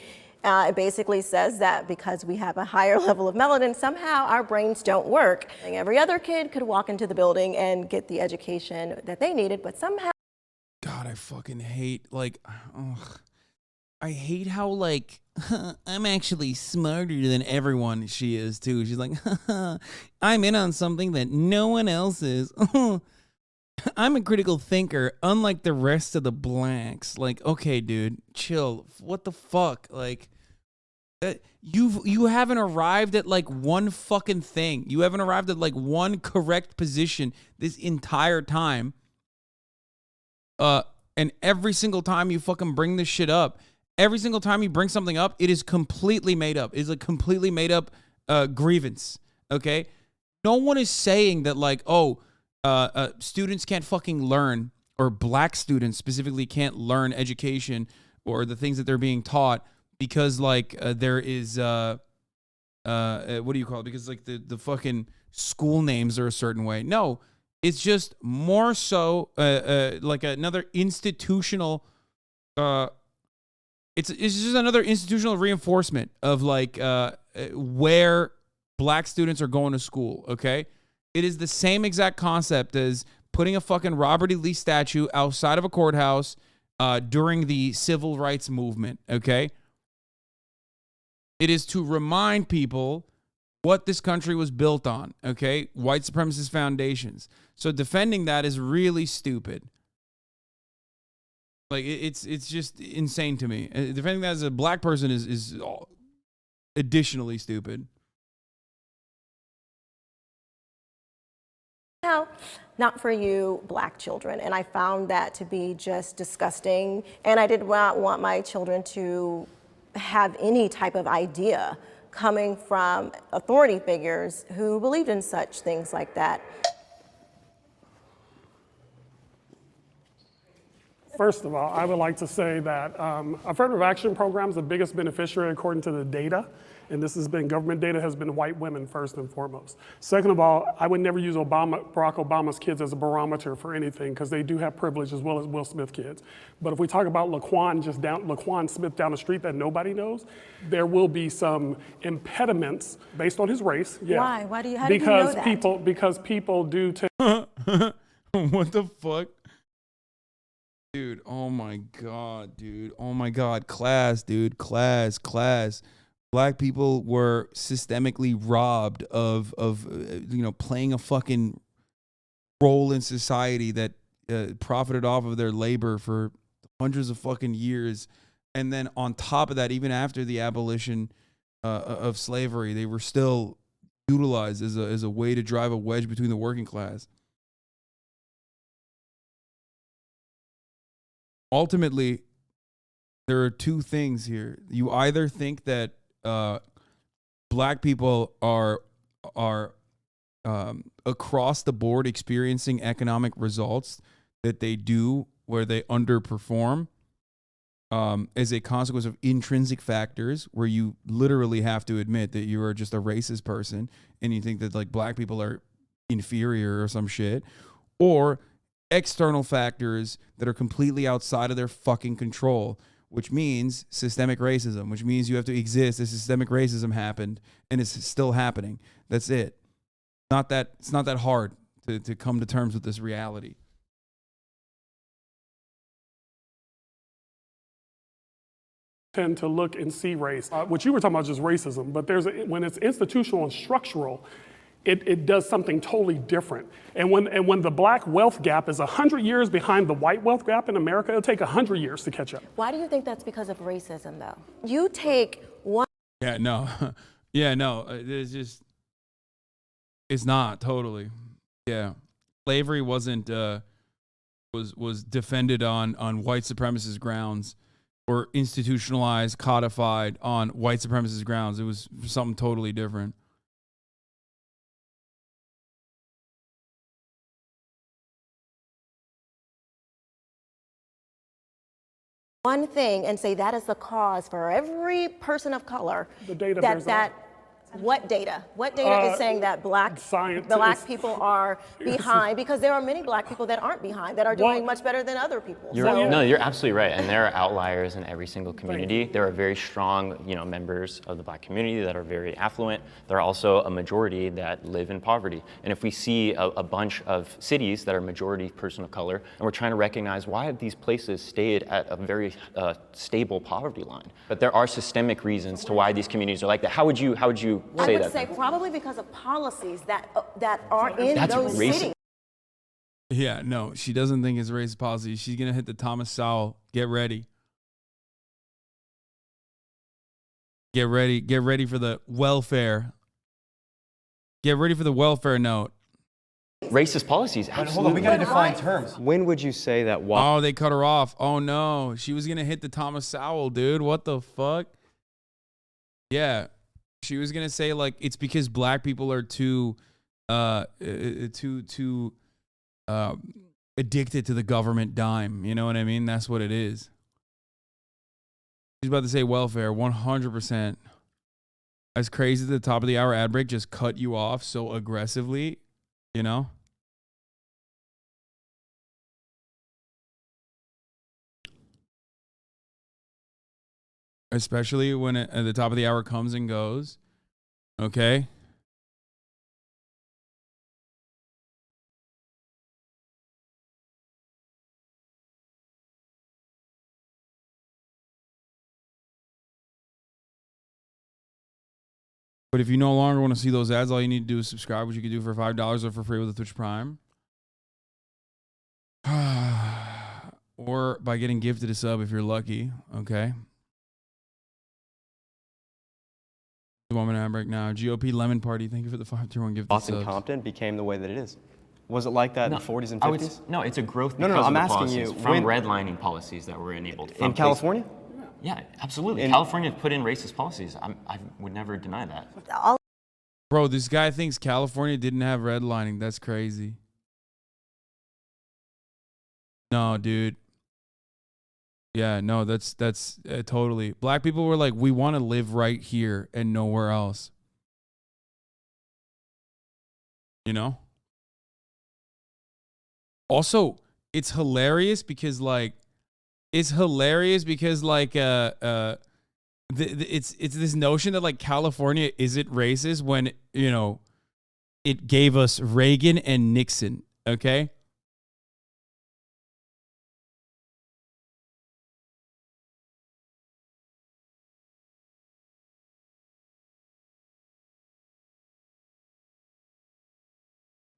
It basically says that because we have a higher level of melanin, somehow our brains don't work. And every other kid could walk into the building and get the education that they needed, but somehow. God, I fucking hate, like, ugh. I hate how, like, I'm actually smarter than everyone she is, too. She's like, I'm in on something that no one else is. I'm a critical thinker, unlike the rest of the blacks. Like, okay, dude, chill. What the fuck? Like, you haven't arrived at like one fucking thing. You haven't arrived at like one correct position this entire time. And every single time you fucking bring this shit up, every single time you bring something up, it is completely made up. It's a completely made up grievance. Okay, no one is saying that like, students can't fucking learn, or black students specifically can't learn education or the things that they're being taught because like there is what do you call it? Because like the fucking school names are a certain way. No, it's just more so like another institutional it's just another institutional reinforcement of like where black students are going to school, okay? It is the same exact concept as putting a fucking Robert E. Lee statue outside of a courthouse during the civil rights movement, okay? It is to remind people what this country was built on, okay? White supremacist foundations. So defending that is really stupid. Like, it's just insane to me. Defending that as a black person is additionally stupid. How? Not for you, black children. And I found that to be just disgusting. And I did not want my children to have any type of idea coming from authority figures who believed in such things like that. First of all, I would like to say that affirmative action programs, the biggest beneficiary according to the data, and this has been government data, has been white women first and foremost. Second of all, I would never use Barack Obama's kids as a barometer for anything because they do have privilege as well as Will Smith kids. But if we talk about Laquan Smith down the street that nobody knows, there will be some impediments based on his race. Yeah. Why? How do you know that? Because people do What the fuck? Dude, oh my God, dude. Oh my God. Class, dude. Class. Black people were systemically robbed of playing a fucking role in society that profited off of their labor for hundreds of fucking years. And then on top of that, even after the abolition of slavery, they were still utilized as a way to drive a wedge between the working class. Ultimately, there are two things here. You either think that black people are across the board experiencing economic results that they do where they underperform as a consequence of intrinsic factors, where you literally have to admit that you are just a racist person and you think that like black people are inferior or some shit, or external factors that are completely outside of their fucking control, which means systemic racism, which means you have to exist as systemic racism happened and it's still happening. That's it. It's not that hard to come to terms with this reality. Tend to look and see race. What you were talking about is just racism, but when it's institutional and structural, it does something totally different. And when the black wealth gap is 100 years behind the white wealth gap in America, it'll take 100 years to catch up. Why do you think that's because of racism, though? You take one. Yeah, no. Yeah, no. It's not totally. Yeah. Slavery wasn't, was defended on white supremacist grounds, or institutionalized, codified on white supremacist grounds. It was something totally different. One thing and say that is the cause for every person of color. The data What data? What data is saying that black people are behind? Because there are many black people that aren't behind, that are doing much better than other people. No, you're absolutely right. And there are outliers in every single community. There are very strong, members of the black community that are very affluent. There are also a majority that live in poverty. And if we see a bunch of cities that are majority person of color, and we're trying to recognize why have these places stayed at a very stable poverty line? But there are systemic reasons to why these communities are like that. How would you I would say probably because of policies that are in those cities. Yeah, no, she doesn't think it's racist policy. She's going to hit the Thomas Sowell. Get ready. Get ready for the welfare. Get ready for the welfare note. Racist policies, absolutely. Hold on, we gotta define terms. When would you say that? Oh, they cut her off. Oh no, she was going to hit the Thomas Sowell, dude. What the fuck? Yeah. She was gonna say like it's because black people are too addicted to the government dime. You know what I mean? That's what it is. She's about to say welfare, 100%. As crazy as the top of the hour ad break just cut you off so aggressively, you know? Especially when at the top of the hour comes and goes. Okay. But if you no longer want to see those ads, all you need to do is subscribe, which you can do for $5 or for free with a Twitch Prime. Or by getting gifted a sub if you're lucky. Okay. The moment I break now. GOP Lemon Party, thank you for the 521 gift. Boston Compton became the way that it is. Was it like that in No, the 40s and I would 50s? no, it's a growth No, because I'm of the asking policies, you, from when- redlining policies that were enabled. In California? Yeah, absolutely. California put in racist policies. I would never deny that. Bro, this guy thinks California didn't have redlining. That's crazy. No, dude. Yeah, no, that's totally. Black people were like, we want to live right here and nowhere else. You know? Also, it's hilarious because it's this notion that like California isn't racist when, you know, it gave us Reagan and Nixon, okay?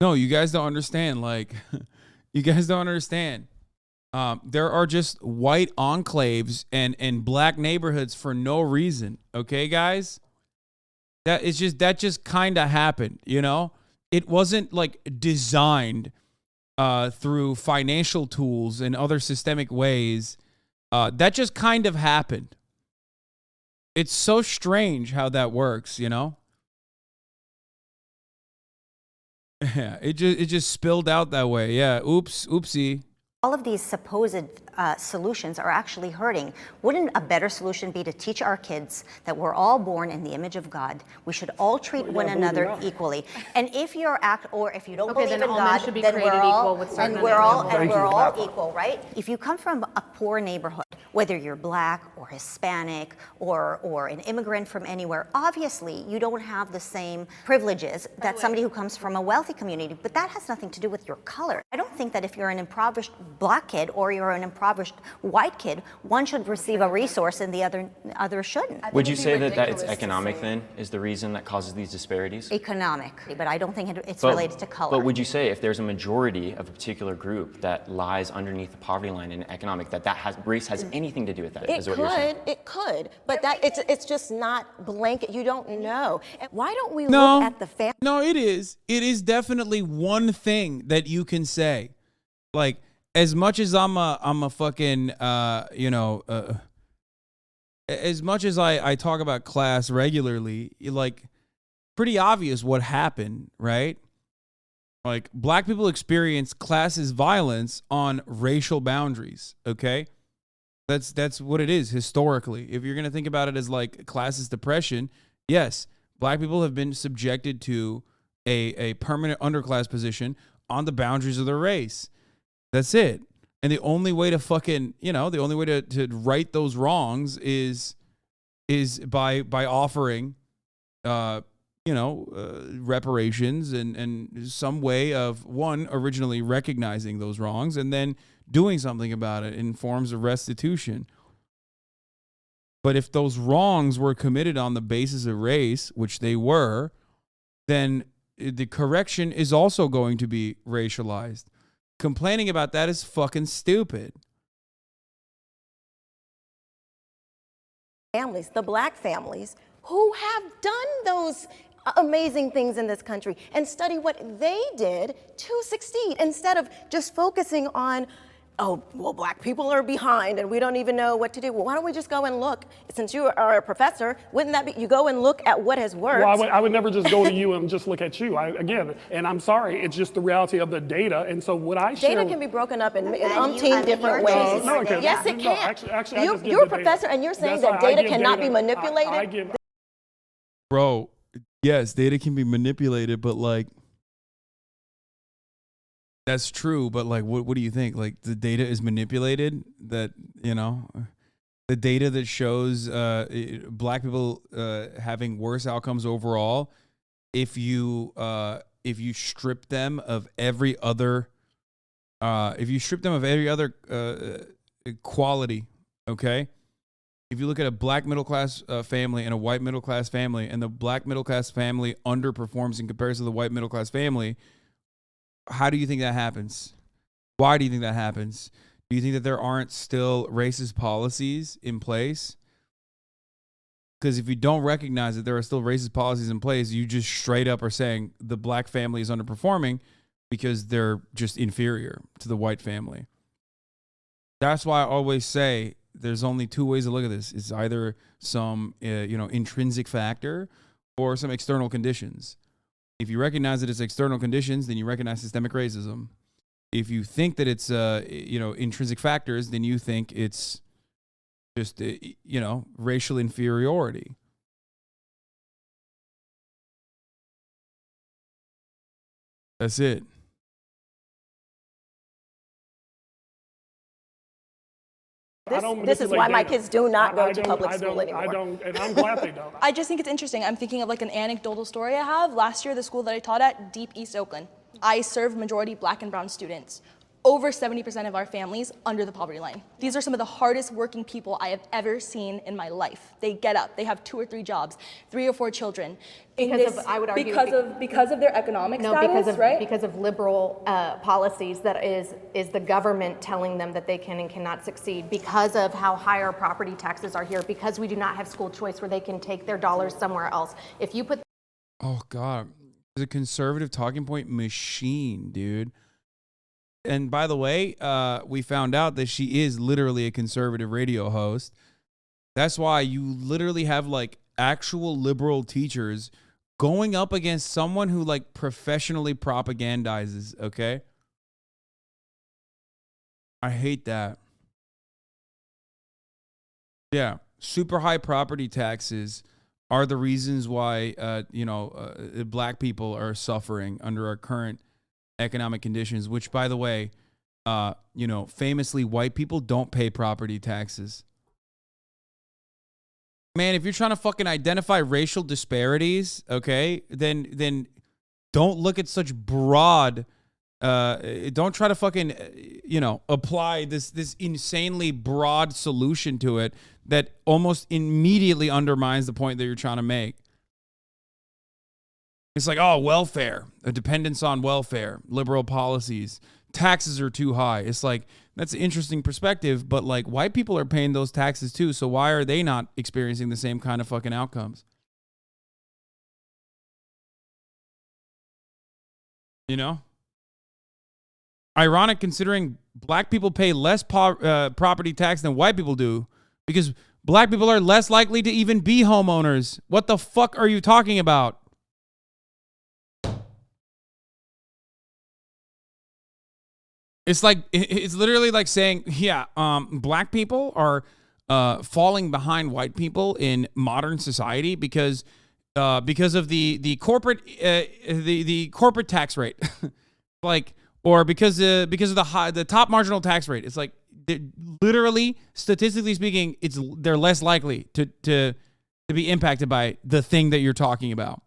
No, you guys don't understand. Like, you guys don't understand. There are just white enclaves and black neighborhoods for no reason. Okay, guys? That just kind of happened, you know? It wasn't like designed through financial tools and other systemic ways. That just kind of happened. It's so strange how that works, you know? Yeah, it just spilled out that way. Yeah, oopsie. All of these supposed solutions are actually hurting. Wouldn't a better solution be to teach our kids that we're all born in the image of God? We should all treat one another equally. And if you're if you don't believe in then all men God, should be then created we're all equal with certain we're all understandings. equal, right? If you come from a poor neighborhood, whether you're black or Hispanic or an immigrant from anywhere, obviously you don't have the same privileges that somebody who comes from a wealthy community, but that has nothing to do with your color. I don't think that if you're an impoverished black kid or you're an impoverished white kid, one should receive a resource and the other shouldn't. Would you say that it's economic then is the reason that causes these disparities? Economic, but I don't think it's related to color. But would you say if there's a majority of a particular group that lies underneath the poverty line in economic, race has anything to do with that? It could, but it's just not blanket. You don't know. And why don't we look at the family? No, it is. It is definitely one thing that you can say. Like, as much as I'm a fucking, as much as I talk about class regularly, like, pretty obvious what happened, right? Like, black people experience classist violence on racial boundaries, okay? That's what it is historically. If you're going to think about it as like classist depression, yes, black people have been subjected to a permanent underclass position on the boundaries of their race. That's it. And the only way to fucking, the only way to right those wrongs is by offering, reparations and some way of, one, originally recognizing those wrongs and then doing something about it in forms of restitution. But if those wrongs were committed on the basis of race, which they were, then the correction is also going to be racialized. Complaining about that is fucking stupid. Families, the black families, who have done those amazing things in this country and study what they did to succeed instead of just focusing on, oh, well, black people are behind and we don't even know what to do. Well, why don't we just go and look? Since you are a professor, wouldn't that be, you go and look at what has worked? Well, I would never just go to you and just look at you. And I'm sorry, it's just the reality of the data. And so what I share... Data can be broken up in umpteen different ways. No, it can't. Yes, it No, can. actually, I just give You're a the data. professor and you're saying That's that why I data give cannot be data. manipulated? Bro, yes, data can be manipulated, but like, that's true. But like, what do you think? Like, the data is manipulated? That, the data that shows black people having worse outcomes overall, if you strip them of every other quality, okay? If you look at a black middle class family and a white middle class family, and the black middle class family underperforms in comparison to the white middle class family, how do you think that happens? Why do you think that happens? Do you think that there aren't still racist policies in place? Because if you don't recognize that there are still racist policies in place, you just straight up are saying the black family is underperforming. because they're just inferior to the white family. That's why I always say there's only two ways to look at this. It's either some intrinsic factor or some external conditions. If you recognize that it's external conditions, then you recognize systemic racism. If you think that it's intrinsic factors, then you think it's just racial inferiority. That's it. This is why my kids do not go to public school anymore. And I'm glad they don't. I just think it's interesting. I'm thinking of like an anecdotal story I have. Last year, the school that I taught at, Deep East Oakland, I served majority black and brown students. Over 70% of our families under the poverty line. These are some of the hardest working people I have ever seen in my life. They get up, they have 2 or 3 jobs, 3 or 4 children. I would argue because of their economic status, right? Because of liberal policies that is the government telling them that they can and cannot succeed, because of how high our property taxes are here, because we do not have school choice where they can take their dollars somewhere else. If you put Oh God, the conservative talking point machine, dude. And by the way, we found out that she is literally a conservative radio host. That's why you literally have like actual liberal teachers going up against someone who like professionally propagandizes, okay? I hate that. Yeah, super high property taxes are the reasons why black people are suffering under our current economic conditions, which, by the way, famously, white people don't pay property taxes. Man, if you're trying to fucking identify racial disparities, okay, then don't look at such broad. Don't try to fucking apply this insanely broad solution to it that almost immediately undermines the point that you're trying to make. It's like, oh, welfare, a dependence on welfare, liberal policies, taxes are too high. It's like, that's an interesting perspective, but like white people are paying those taxes too. So why are they not experiencing the same kind of fucking outcomes? You know? Ironic considering black people pay less property tax than white people do because black people are less likely to even be homeowners. What the fuck are you talking about? It's like, it's literally like saying, yeah, black people are falling behind white people in modern society because of the corporate the corporate tax rate, like, or because of the top marginal tax rate. It's like, literally, statistically speaking, they're less likely to be impacted by the thing that you're talking about.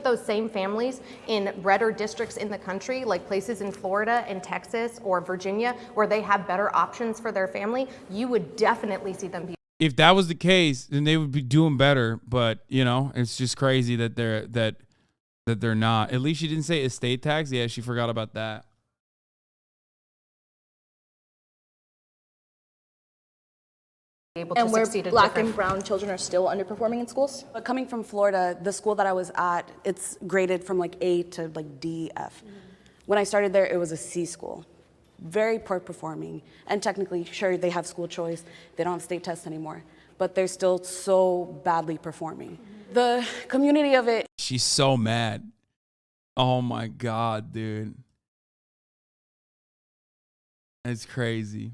those same families in redder districts in the country, like places in Florida and Texas or Virginia, where they have better options for their family, you would definitely see them be. If that was the case, then they would be doing better. But it's just crazy that they're not. At least she didn't say estate tax. Yeah, she forgot about that. And where black and brown children are still underperforming in schools? But coming from Florida, the school that I was at, it's graded from like A to like D, F. When I started there, it was a C school. Very poor performing. And technically, sure, they have school choice. They don't have state tests anymore. But they're still so badly performing. The community of it. She's so mad. Oh my God, dude. It's crazy.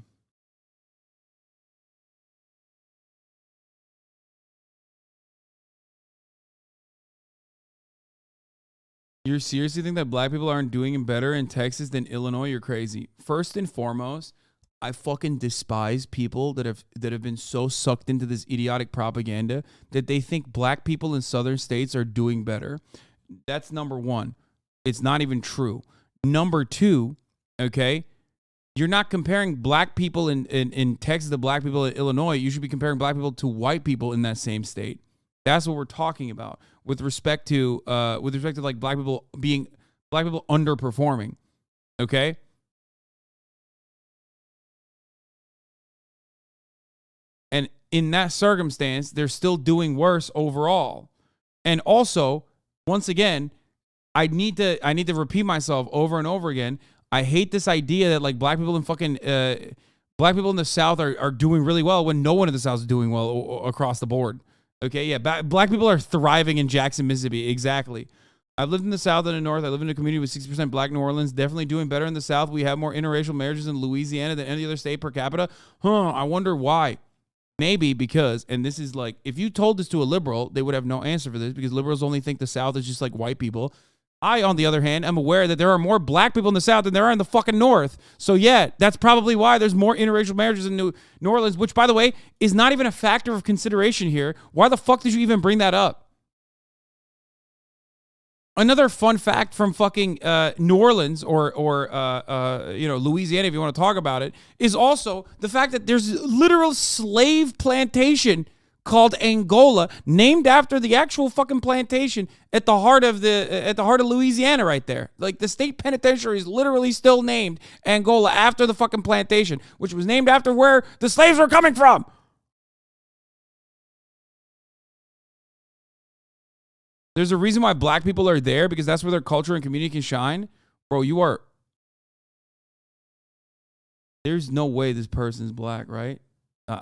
You seriously think that black people aren't doing better in Texas than Illinois? You're crazy. First and foremost, I fucking despise people that have been so sucked into this idiotic propaganda that they think black people in southern states are doing better. That's number one. It's not even true. Number two, okay, you're not comparing black people in Texas to black people in Illinois. You should be comparing black people to white people in that same state. That's what we're talking about with respect to like black people underperforming. Okay. And in that circumstance, they're still doing worse overall. And also, once again, I need to repeat myself over and over again. I hate this idea that like black people in the South are doing really well when no one in the South is doing well across the board. Okay, yeah, black people are thriving in Jackson, Mississippi. Exactly. I've lived in the South and the North. I live in a community with 60% black New Orleans. Definitely doing better in the South. We have more interracial marriages in Louisiana than any other state per capita. I wonder why. Maybe because, and this is like, if you told this to a liberal, they would have no answer for this because liberals only think the South is just like white people. I, on the other hand, am aware that there are more black people in the South than there are in the fucking North. So yeah, that's probably why there's more interracial marriages in New Orleans, which, by the way, is not even a factor of consideration here. Why the fuck did you even bring that up? Another fun fact from fucking New Orleans or Louisiana, if you want to talk about it, is also the fact that there's a literal slave plantation called Angola, named after the actual fucking plantation at the heart of Louisiana, right there. Like the state penitentiary is literally still named Angola after the fucking plantation, which was named after where the slaves were coming from. There's a reason why black people are there, because that's where their culture and community can shine. Bro, there's no way this person's black, right? Oh,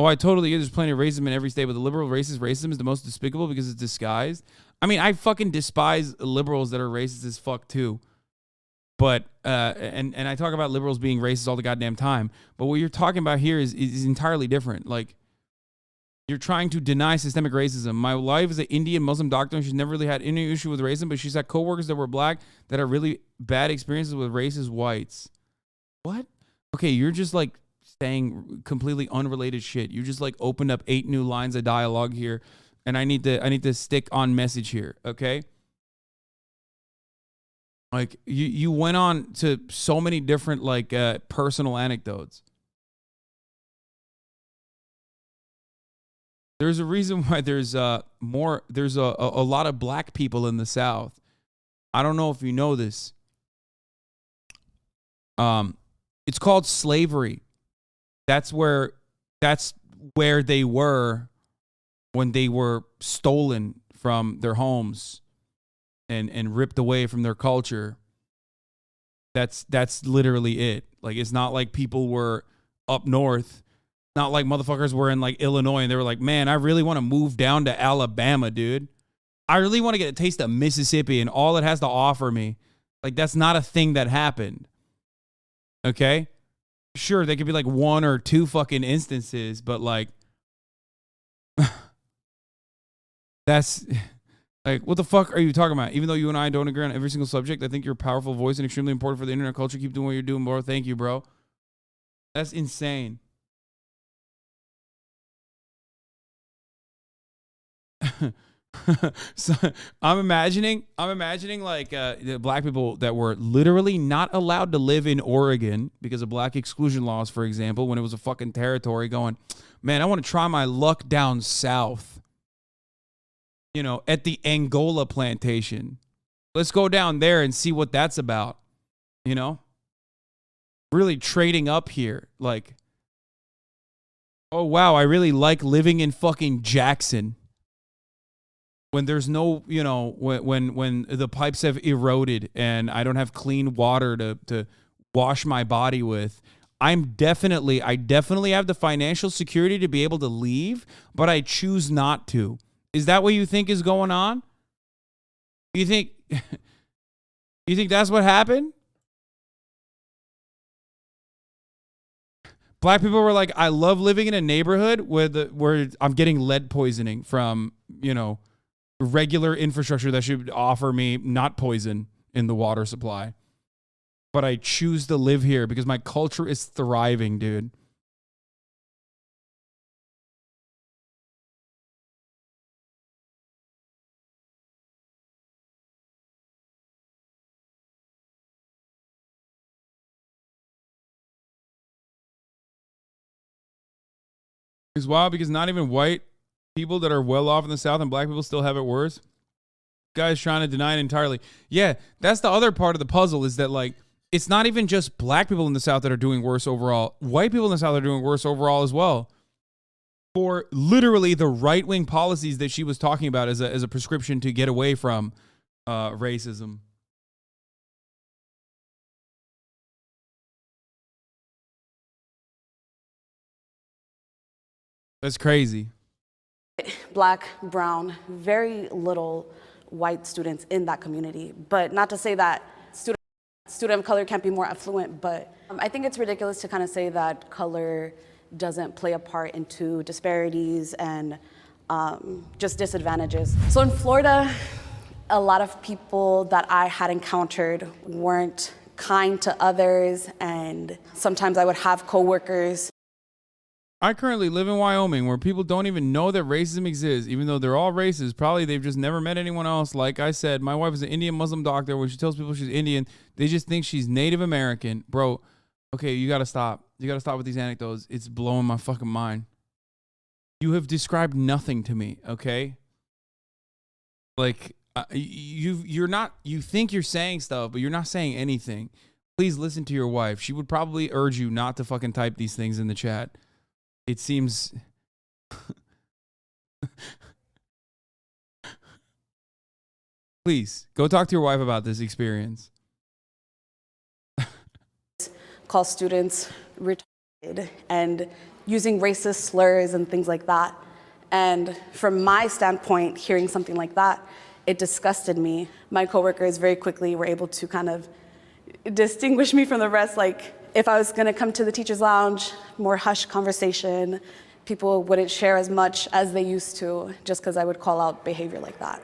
I totally get there's plenty of racism in every state, but the liberal racist racism is the most despicable because it's disguised. I mean, I fucking despise liberals that are racist as fuck too. But, and I talk about liberals being racist all the goddamn time. But what you're talking about here is entirely different. Like, you're trying to deny systemic racism. My wife is an Indian Muslim doctor, and she's never really had any issue with racism, but she's had coworkers that were black that had really bad experiences with racist whites. What? Okay, you're just like saying completely unrelated shit. You just like opened up 8 new lines of dialogue here, and I need to stick on message here, okay? Like you went on to so many different like personal anecdotes. There's a reason why there's a lot of black people in the South. I don't know if you know this. It's called slavery. That's where they were when they were stolen from their homes and ripped away from their culture. That's literally it. Like, it's not like people were up north. Not like motherfuckers were in like Illinois and they were like, man, I really want to move down to Alabama, dude. I really want to get a taste of Mississippi and all it has to offer me. Like, that's not a thing that happened. Okay? Sure, they could be like 1 or 2 fucking instances, but like, that's like, what the fuck are you talking about? Even though you and I don't agree on every single subject, I think you're a powerful voice and extremely important for the internet culture. Keep doing what you're doing, bro. Thank you, bro. That's insane. So I'm imagining like the black people that were literally not allowed to live in Oregon because of black exclusion laws, for example, when it was a fucking territory, going, man, I want to try my luck down south, you know, at the Angola plantation. Let's go down there and see what that's about, you know, really trading up here. Like, oh wow, I really like living in fucking Jackson. When there's no, you know, when the pipes have eroded and I don't have clean water to wash my body with, I definitely have the financial security to be able to leave, but I choose not to. Is that what you think is going on? You think that's what happened? Black people were like, I love living in a neighborhood where I'm getting lead poisoning from, you know, regular infrastructure that should offer me not poison in the water supply. But I choose to live here because my culture is thriving, dude. It's wild because not even white people that are well off in the South and black people still have it worse. Guys trying to deny it entirely. Yeah, that's the other part of the puzzle, is that like it's not even just black people in the South that are doing worse overall. White people in the South are doing worse overall as well. For literally the right-wing policies that she was talking about as a prescription to get away from racism. That's crazy. Black, brown, very little white students in that community. But not to say that student of color can't be more affluent, but I think it's ridiculous to kind of say that color doesn't play a part into disparities and just disadvantages. So in Florida, a lot of people that I had encountered weren't kind to others, and sometimes I would have coworkers. I currently live in Wyoming, where people don't even know that racism exists, even though they're all racist. Probably they've just never met anyone else. Like I said, my wife is an Indian Muslim doctor. When she tells people she's Indian, they just think she's Native American. Bro, okay, you got to stop. You got to stop with these anecdotes. It's blowing my fucking mind. You have described nothing to me, okay? Like, you think you're saying stuff, but you're not saying anything. Please listen to your wife. She would probably urge you not to fucking type these things in the chat. It seems... Please, go talk to your wife about this experience. Call students retarded and using racist slurs and things like that. And from my standpoint, hearing something like that, it disgusted me. My coworkers very quickly were able to kind of distinguish me from the rest. Like, if I was gonna come to the teacher's lounge, more hushed conversation, people wouldn't share as much as they used to just because I would call out behavior like that.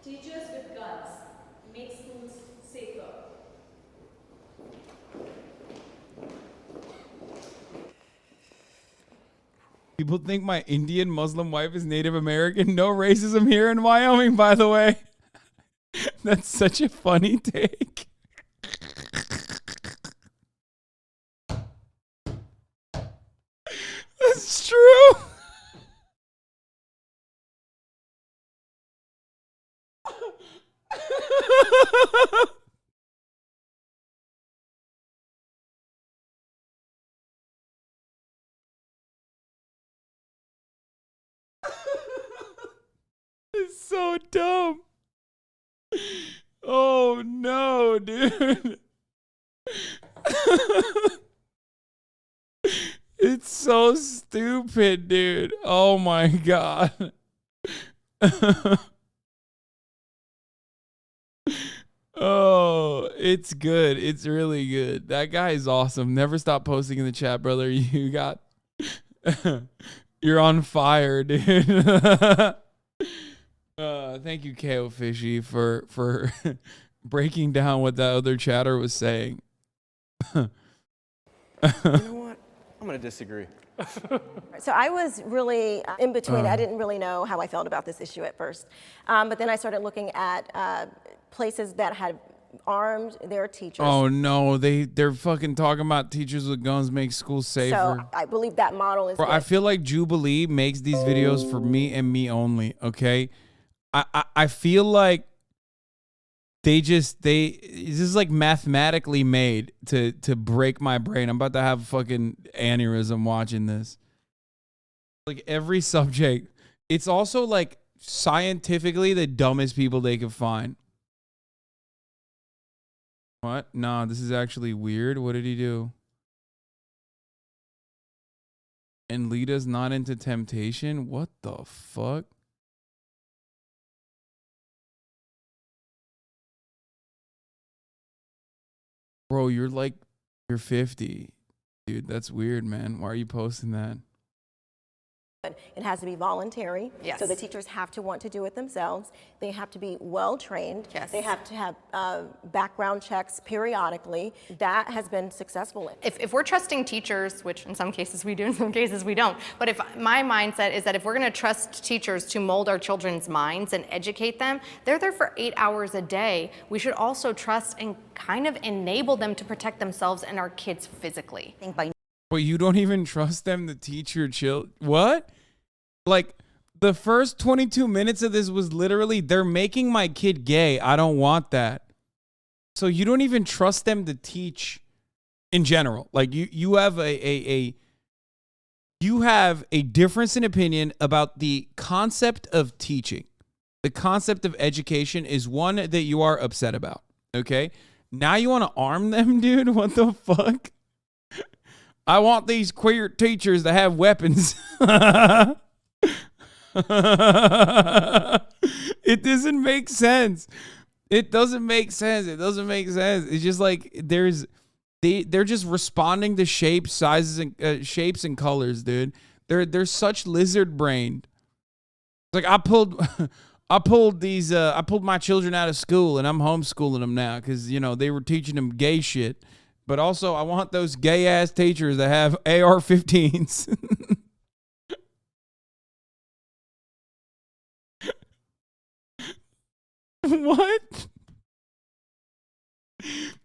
Teachers with guns make schools safer. People think my Indian Muslim wife is Native American. No racism here in Wyoming, by the way. That's such a funny take. That's true. It's so dumb. Oh no, dude. It's so stupid, dude. Oh my God. Oh, it's good. It's really good. That guy is awesome. Never stop posting in the chat, brother. You're on fire, dude. Thank you, KO Fishy, for breaking down what that other chatter was saying. You know what? I'm going to disagree. So I was really in between. I didn't really know how I felt about this issue at first. But then I started looking at places that had armed their teachers. Oh no, they're fucking talking about teachers with guns make schools safer. So I believe that model is Bro, I feel like Jubilee makes these videos for me and me only, okay? I feel like this is like mathematically made to break my brain. I'm about to have a fucking aneurysm watching this. Like every subject. It's also like scientifically the dumbest people they could find. What? Nah, this is actually weird. What did he do? And lead us not into temptation? What the fuck? Bro, you're 50. Dude, that's weird, man. Why are you posting that? It has to be voluntary. Yes. So the teachers have to want to do it themselves. They have to be well trained. Yes. They have to have background checks periodically. That has been successful. If we're trusting teachers, which in some cases we do, in some cases we don't, but if my mindset is that if we're going to trust teachers to mold our children's minds and educate them, they're there for 8 hours a day. We should also trust and kind of enable them to protect themselves and our kids physically. But you don't even trust them to teach your child. What? Like, the first 22 minutes of this was literally, they're making my kid gay. I don't want that. So you don't even trust them to teach in general. Like you have a difference in opinion about the concept of teaching. The concept of education is one that you are upset about. Okay? Now you want to arm them, dude? What the fuck? I want these queer teachers to have weapons. It doesn't make sense. It doesn't make sense. It doesn't make sense. It's just like they're just responding to shapes, sizes, and shapes and colors, dude. They're such lizard brained. Like I pulled my children out of school and I'm homeschooling them now because they were teaching them gay shit. But also I want those gay ass teachers that have AR-15s. What?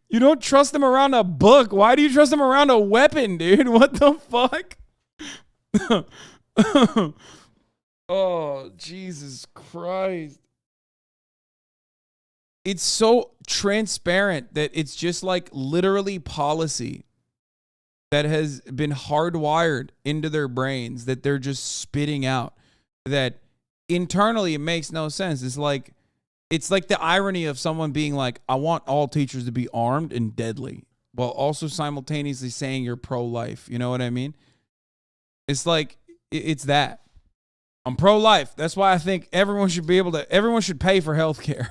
You don't trust them around a book. Why do you trust them around a weapon, dude? What the fuck? Oh, Jesus Christ. It's so transparent that it's just like literally policy that has been hardwired into their brains that they're just spitting out. That internally it makes no sense. It's like the irony of someone being like, I want all teachers to be armed and deadly, while also simultaneously saying you're pro-life. You know what I mean? It's like, it's that. I'm pro-life. That's why I think everyone should pay for healthcare.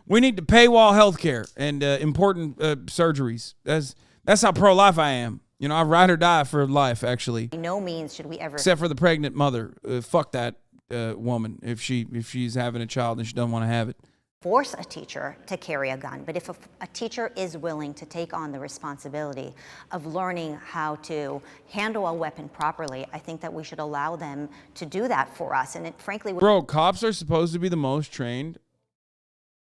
We need to paywall healthcare and important surgeries. That's how pro-life I am. I ride or die for life, actually. By no means should we ever... Except for the pregnant mother. Fuck that woman if she's having a child and she doesn't want to have it. Force a teacher to carry a gun, but if a teacher is willing to take on the responsibility of learning how to handle a weapon properly, I think that we should allow them to do that for us. And it frankly... Bro, cops are supposed to be the most trained,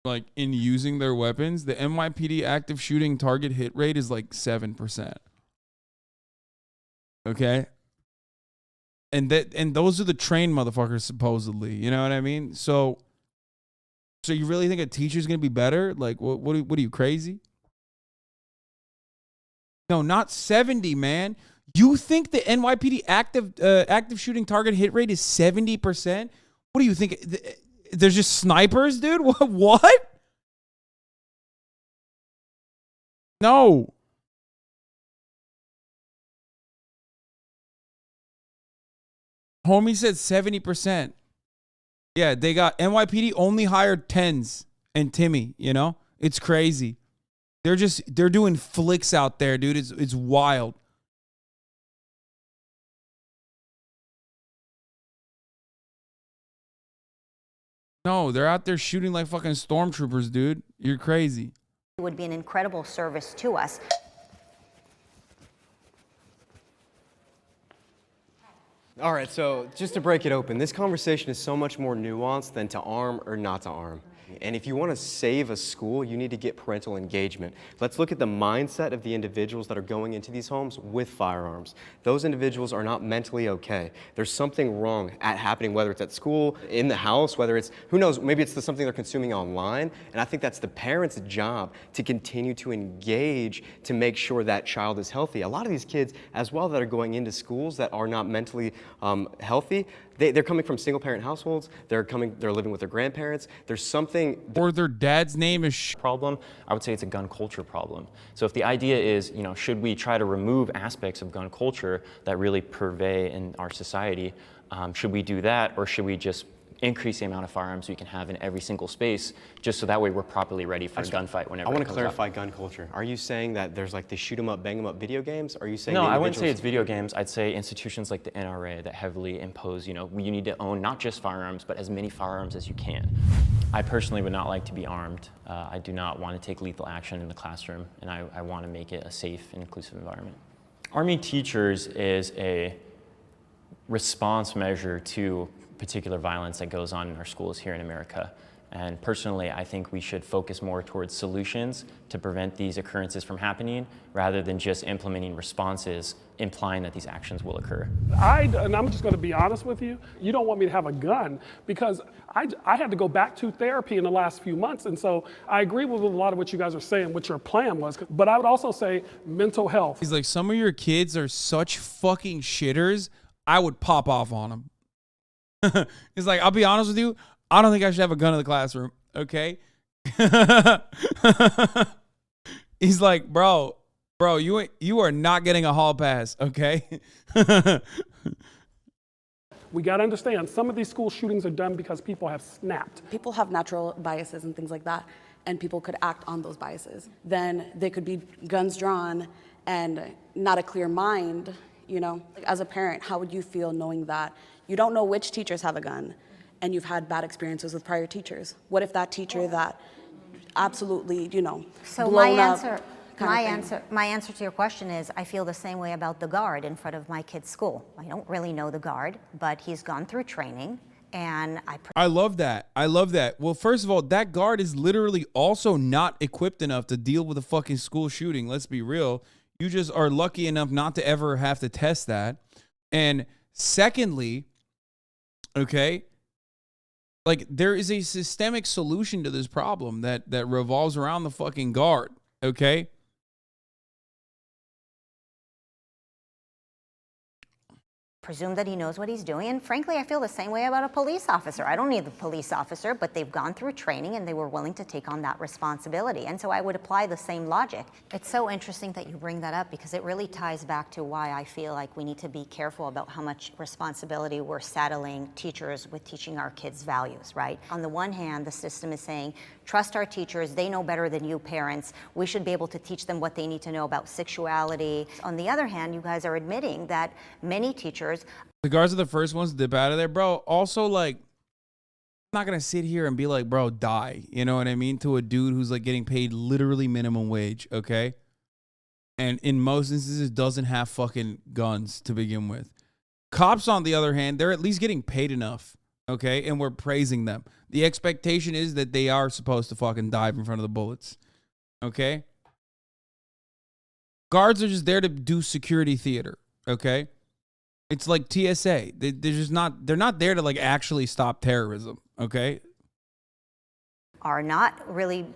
like, in using their weapons. The NYPD active shooting target hit rate is like 7%. Okay? And those are the trained motherfuckers, supposedly. You know what I mean? So you really think a teacher's gonna be better? Like, what are you, crazy? No, not 70, man. You think the NYPD active shooting target hit rate is 70%? What do you think? There's just snipers, dude? What? No. Homie said 70%. Yeah, they got NYPD only hired 10s and Timmy, It's crazy. They're doing flicks out there, dude. It's wild. No, they're out there shooting like fucking stormtroopers, dude. You're crazy. It would be an incredible service to us. All right, so just to break it open, this conversation is so much more nuanced than to arm or not to arm. And if you want to save a school, you need to get parental engagement. Let's look at the mindset of the individuals that are going into these homes with firearms. Those individuals are not mentally okay. There's something wrong happening, whether it's at school, in the house, whether it's, who knows, maybe it's something they're consuming online. And I think that's the parent's job to continue to engage to make sure that child is healthy. A lot of these kids as well that are going into schools that are not mentally healthy, they're coming from single-parent households. They're living with their grandparents. There's something... Or their dad's name is... Problem, I would say it's a gun culture problem. So if the idea is, should we try to remove aspects of gun culture that really pervade in our society, should we do that, or should we just increase the amount of firearms we can have in every single space, just so that way we're properly ready for a gunfight whenever it comes up? I want to clarify gun culture. Are you saying that there's like the shoot 'em up, bang 'em up video games? Are you saying no? I wouldn't say it's video games. I'd say institutions like the NRA that heavily impose, you need to own not just firearms, but as many firearms as you can. I personally would not like to be armed. I do not want to take lethal action in the classroom, and I want to make it a safe and inclusive environment. Arming teachers is a response measure to particular violence that goes on in our schools here in America. And personally, I think we should focus more towards solutions to prevent these occurrences from happening rather than just implementing responses implying that these actions will occur. And I'm just going to be honest with you, you don't want me to have a gun because I had to go back to therapy in the last few months. And so I agree with a lot of what you guys are saying, what your plan was. But I would also say mental health. He's like, some of your kids are such fucking shitters, I would pop off on them. He's like, I'll be honest with you, I don't think I should have a gun in the classroom, okay? He's like, bro, you are not getting a hall pass, okay? We got to understand, some of these school shootings are done because people have snapped. People have natural biases and things like that, and people could act on those biases. Then they could be guns drawn and not a clear mind, you know? As a parent, how would you feel knowing that you don't know which teachers have a gun and you've had bad experiences with prior teachers? What if that teacher that absolutely, you know, so blown my answer to your question is I feel the same way about the guard in front of my kid's school. I don't really know the guard, but he's gone through training, and I love that. I love that. Well, first of all, that guard is literally also not equipped enough to deal with a fucking school shooting. Let's be real. You just are lucky enough not to ever have to test that. And secondly, okay, like there is a systemic solution to this problem that revolves around the fucking guard, okay? presume that he knows what he's doing. And frankly, I feel the same way about a police officer. I don't need the police officer, but they've gone through training and they were willing to take on that responsibility. And so I would apply the same logic. It's so interesting that you bring that up because it really ties back to why I feel like we need to be careful about how much responsibility we're saddling teachers with teaching our kids values, right? On the one hand, the system is saying, trust our teachers, they know better than you parents. We should be able to teach them what they need to know about sexuality. On the other hand, you guys are admitting that many teachers. The guards are the first ones to dip out of there, bro. Also, like, I'm not going to sit here and be like, bro, die. You know what I mean? To a dude who's like getting paid literally minimum wage, okay? And in most instances doesn't have fucking guns to begin with. Cops, on the other hand, they're at least getting paid enough, okay? And we're praising them. The expectation is that they are supposed to fucking dive in front of the bullets, okay? Guards are just there to do security theater, okay? It's like TSA. They're not there to like actually stop terrorism, okay? Are not really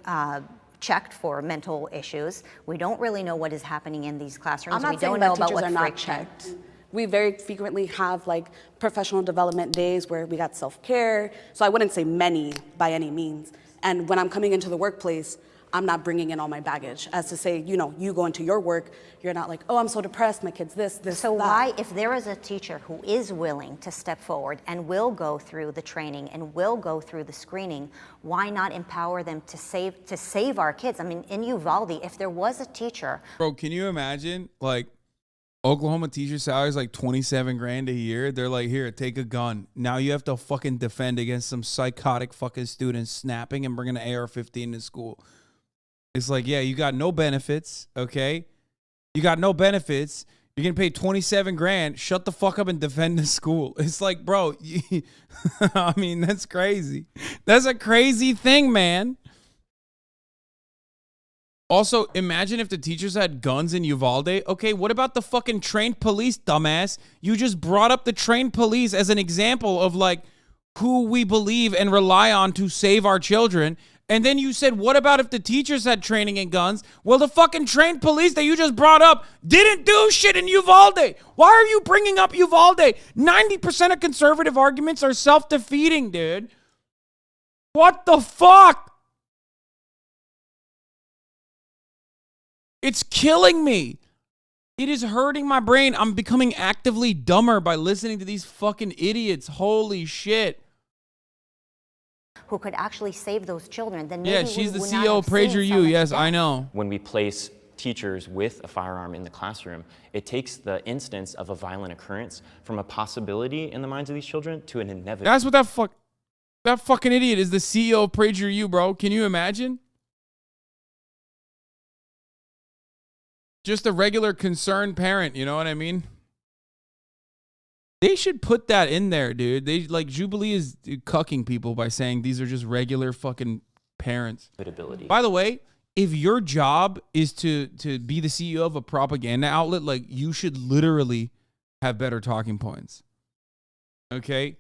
checked for mental issues. We don't really know what is happening in these classrooms. I'm not we saying don't that know about teachers what are not friction. checked. We very frequently have like professional development days where we got self-care. So I wouldn't say many by any means. And when I'm coming into the workplace, I'm not bringing in all my baggage. As to say, you know, you go into your work, you're not like, oh, I'm so depressed, my kid's this, So that. why, if there is a teacher who is willing to step forward and will go through the training and will go through the screening, why not empower them to save our kids? I mean, in Uvalde, if there was a teacher. Bro, can you imagine, like, Oklahoma teacher salary is like $27,000 a year. They're like, here, take a gun. Now you have to fucking defend against some psychotic fucking students snapping and bringing an AR-15 to school. It's like, yeah, you got no benefits, okay? You got no benefits. You're getting paid $27,000. Shut the fuck up and defend the school. It's like, bro, I mean, that's crazy. That's a crazy thing, man. Also, imagine if the teachers had guns in Uvalde. Okay, what about the fucking trained police, dumbass? You just brought up the trained police as an example of, like, who we believe and rely on to save our children. And then you said, what about if the teachers had training in guns? Well, the fucking trained police that you just brought up didn't do shit in Uvalde. Why are you bringing up Uvalde? 90% of conservative arguments are self-defeating, dude. What the fuck? It's killing me. It is hurting my brain. I'm becoming actively dumber by listening to these fucking idiots. Holy shit. Who could actually save those children, then maybe yeah, she's the we would not CEO have of Prager seen U. so much Yes, death. I know. When we place teachers with a firearm in the classroom, it takes the instance of a violent occurrence from a possibility in the minds of these children to an inevitability. That's what that fucking idiot is the CEO of Prager U, bro. Can you imagine? Just a regular concerned parent, you know what I mean? They should put that in there, dude. They like Jubilee is cucking people by saying these are just regular fucking parents. By the way, if your job is to be the CEO of a propaganda outlet, like you should literally have better talking points. Okay?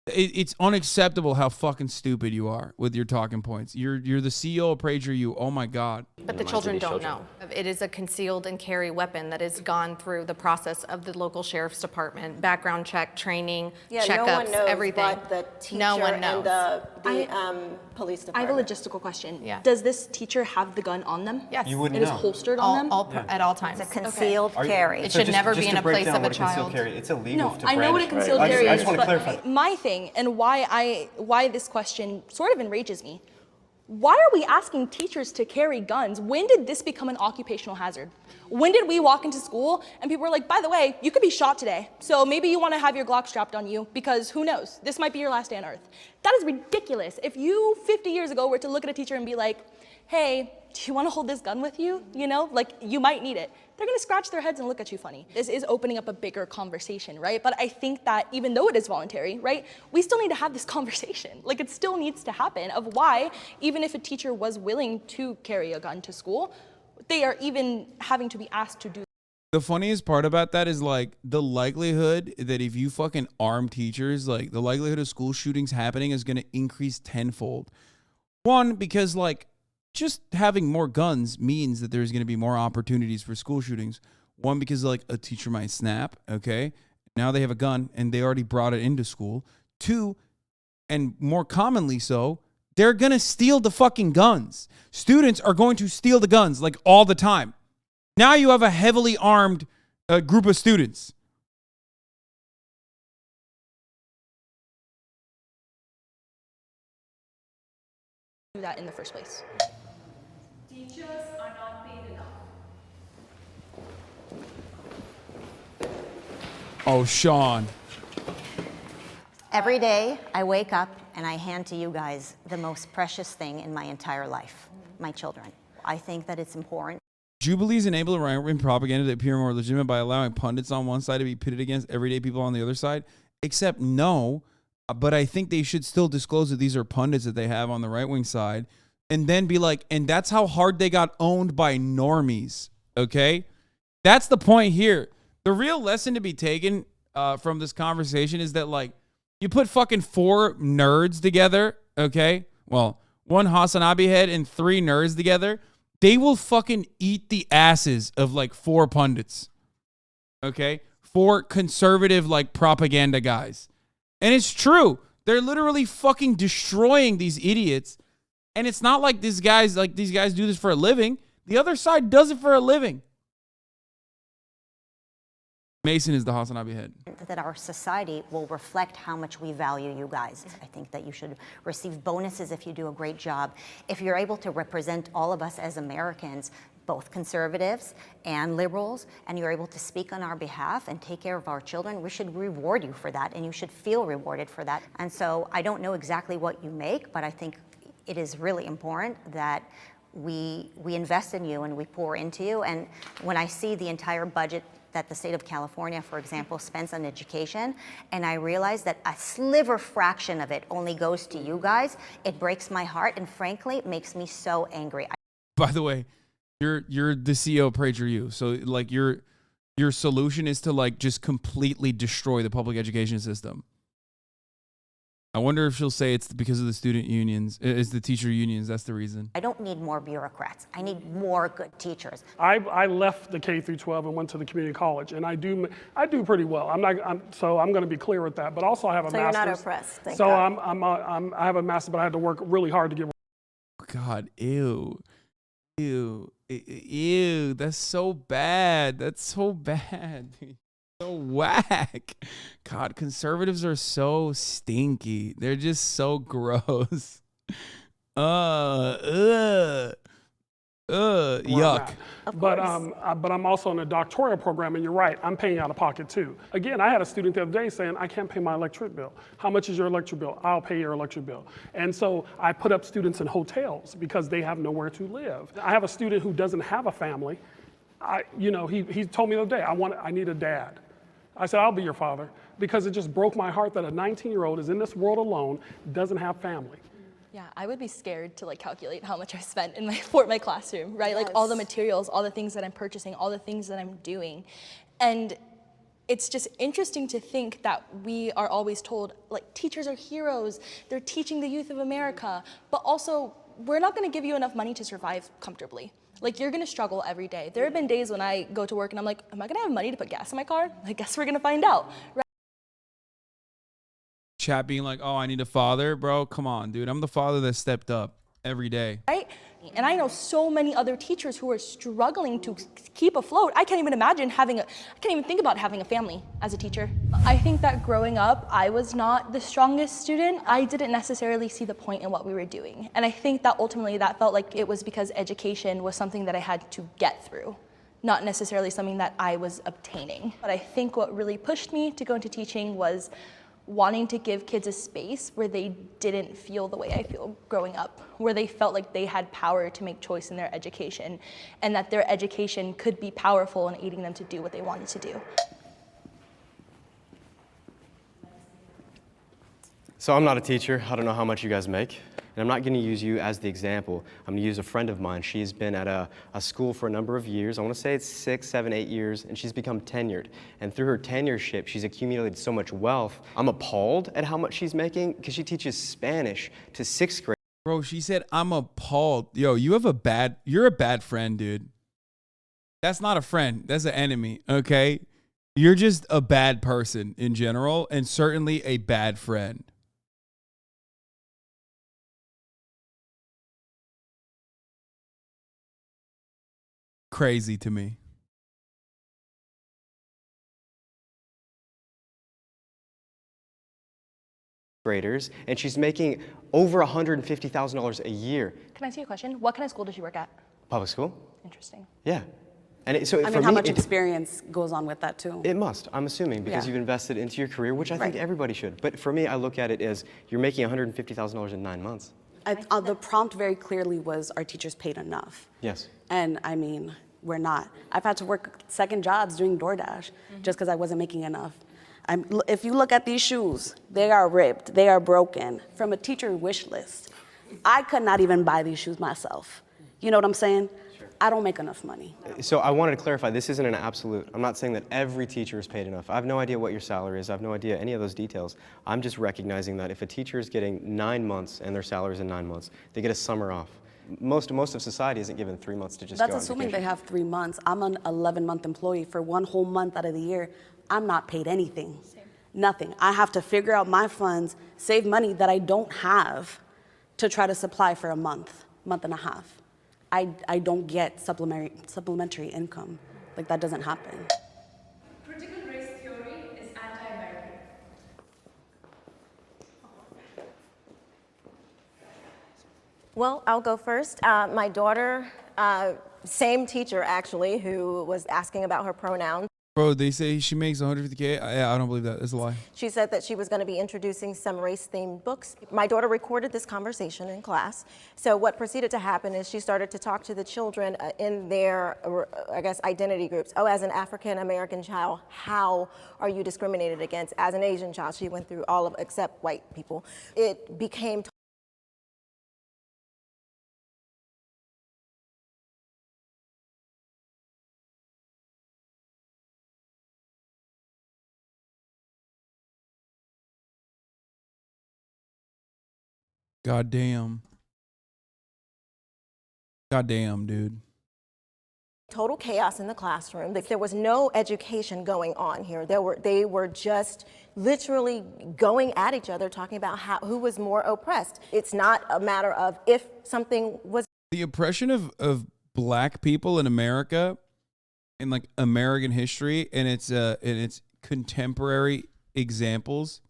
It's unacceptable how fucking stupid you are with your talking points. You're the CEO of PragerU. Oh my God. But the children don't know. It is a concealed and carry weapon that has gone through the process of the local sheriff's department, background check, training, checkups, no one knows everything. But the teacher no one knows. And the police I have department. a logistical question. Yeah. Does this teacher have the gun on them? Yes. You wouldn't It is know. holstered on them? At all times. It's a concealed carry. It should never be in a place of a Concealed child. carry, it's illegal No, to I know what a brandish. concealed I carry just is, want to but clarify. my thing and why this question sort of enrages me. Why are we asking teachers to carry guns? When did this become an occupational hazard? When did we walk into school and people were like, by the way, you could be shot today, so maybe you want to have your Glock strapped on you because who knows, this might be your last day on earth. That is ridiculous. If you 50 years ago were to look at a teacher and be like, hey, do you want to hold this gun with you? You know, like you might need it. They're gonna scratch their heads and look at you funny. This is opening up a bigger conversation, right? But I think that even though it is voluntary, right, we still need to have this conversation. Like it still needs to happen of why, even if a teacher was willing to carry a gun to school, they are even having to be asked to do. The funniest part about that is like the likelihood that if you fucking arm teachers, like the likelihood of school shootings happening is going to increase tenfold. One, because like just having more guns means that there's going to be more opportunities for school shootings. One, because like a teacher might snap, okay? Now they have a gun and they already brought it into school. Two, and more commonly so, they're going to steal the fucking guns. Students are going to steal the guns like all the time. Now you have a heavily armed group of students. Do that in the first place. Teachers are not paid enough. Oh, Sean. Every day I wake up and I hand to you guys the most precious thing in my entire life, my children. I think that it's important. Jubilees enable right-wing propaganda to appear more legitimate by allowing pundits on one side to be pitted against everyday people on the other side. Except no, but I think they should still disclose that these are pundits that they have on the right-wing side and then be like, and that's how hard they got owned by normies, okay? That's the point here. The real lesson to be taken from this conversation is that, like, you put fucking 4 nerds together, okay? Well, 1 Hasanabi head and 3 nerds together. They will fucking eat the asses of like 4 pundits, okay? 4 conservative like propaganda guys. And it's true. They're literally fucking destroying these idiots. And it's not like these guys do this for a living. The other side does it for a living. Mason is the Hasanabi head. That our society will reflect how much we value you guys. I think that you should receive bonuses if you do a great job. If you're able to represent all of us as Americans, both conservatives and liberals, and you're able to speak on our behalf and take care of our children, we should reward you for that, and you should feel rewarded for that. And so I don't know exactly what you make, but I think it is really important that we invest in you and we pour into you. And when I see the entire budget that the state of California, for example, spends on education, and I realize that a sliver fraction of it only goes to you guys, it breaks my heart, and frankly, it makes me so angry. By the way, you're the CEO of PragerU, so like your solution is to like just completely destroy the public education system. I wonder if she'll say it's because of the student unions, it's the teacher unions. That's the reason. I don't need more bureaucrats. I need more good teachers. I left the K through 12 and went to the community college, and I do pretty well. I'm going to be clear with that. But also, I have a master's. So you're not oppressed. Thank so God. I have a master's, but I had to work really hard to get. God, ew. That's so bad. That's so bad. So whack. God, conservatives are so stinky. They're just so gross. Yuck. But I'm also in a doctoral program, and you're right, I'm paying out of pocket too. Again, I had a student the other day saying, I can't pay my electric bill. How much is your electric bill? I'll pay your electric bill. And so I put up students in hotels because they have nowhere to live. I have a student who doesn't have a family. He told me the other day, I need a dad. I said, I'll be your father, because it just broke my heart that a 19-year-old is in this world alone, doesn't have family. Yeah, I would be scared to like calculate how much I spent in for my classroom, right? Like all the materials, all the things that I'm purchasing, all the things that I'm doing. And it's just interesting to think that we are always told, like, teachers are heroes, they're teaching the youth of America, but also we're not gonna give you enough money to survive comfortably. Like, you're gonna struggle every day. There have been days when I go to work and I'm like, am I gonna have money to put gas in my car? I guess we're gonna find out, right? Chat being like, oh, I need a father, bro. Come on, dude. I'm the father that stepped up every day. Right? And I know so many other teachers who are struggling to keep afloat. I can't even imagine I can't even think about having a family as a teacher. I think that growing up, I was not the strongest student. I didn't necessarily see the point in what we were doing. And I think that ultimately that felt like it was because education was something that I had to get through, not necessarily something that I was obtaining. But I think what really pushed me to go into teaching was wanting to give kids a space where they didn't feel the way I feel growing up, where they felt like they had power to make choice in their education, and that their education could be powerful in aiding them to do what they wanted to do. So I'm not a teacher. I don't know how much you guys make. And I'm not going to use you as the example. I'm going to use a friend of mine. She's been at a school for a number of years. I want to say it's 6, 7, 8 years, and she's become tenured. And through her tenureship, she's accumulated so much wealth. I'm appalled at how much she's making because she teaches Spanish to 6th grade. Bro, she said, I'm appalled. Yo, you're a bad friend, dude. That's not a friend. That's an enemy, okay? You're just a bad person in general, and certainly a bad friend. Crazy to me. Graders, and she's making over $150,000 a year. Can I ask you a question? What kind of school does she work at? Public school? Interesting. Yeah. And I mean, how much experience goes on with that too? It must, I'm assuming, because you've invested into your career, which I think everybody should. But for me, I look at it as you're making $150,000 in 9 months. The prompt very clearly was, are teachers paid enough? Yes. And I mean, we're not. I've had to work second jobs doing DoorDash just because I wasn't making enough. If you look at these shoes, they are ripped, they are broken. From a teacher wish list, I could not even buy these shoes myself. You know what I'm saying? Sure. I don't make enough money. So I wanted to clarify, this isn't an absolute. I'm not saying that every teacher is paid enough. I have no idea what your salary is. I have no idea any of those details. I'm just recognizing that if a teacher is getting 9 months and their salary is in 9 months, they get a summer off. Most of society isn't given 3 months to just go on That's assuming vacation. they have 3 months. I'm an 11-month employee. For 1 whole month out of the year, I'm not paid anything. Same. Nothing. I have to figure out my funds, save money that I don't have to try to supply for a month and a half. I don't get supplementary income. Like, that doesn't happen. Critical race theory is anti-American. Well, I'll go first. My daughter, same teacher actually, who was asking about her pronouns. Bro, they say she makes 150K. I don't believe that. It's a lie. She said that she was going to be introducing some race-themed books. My daughter recorded this conversation in class. So what proceeded to happen is she started to talk to the children in their, I guess, identity groups. Oh, as an African-American child, how are you discriminated against? As an Asian child, she went through all of, except white people. It became Goddamn. Goddamn, dude. total chaos in the classroom. There was no education going on here. They were just literally going at each other, talking about who was more oppressed. It's not a matter of if something was. The oppression of black people in America, in like American history, and its contemporary examples,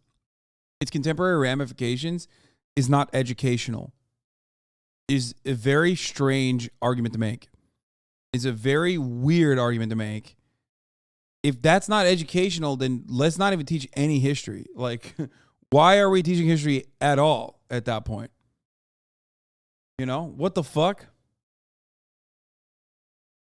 its contemporary ramifications, is not educational. Is a very strange argument to make. It's a very weird argument to make. If that's not educational, then let's not even teach any history. Like, why are we teaching history at all at that point? You know, what the fuck?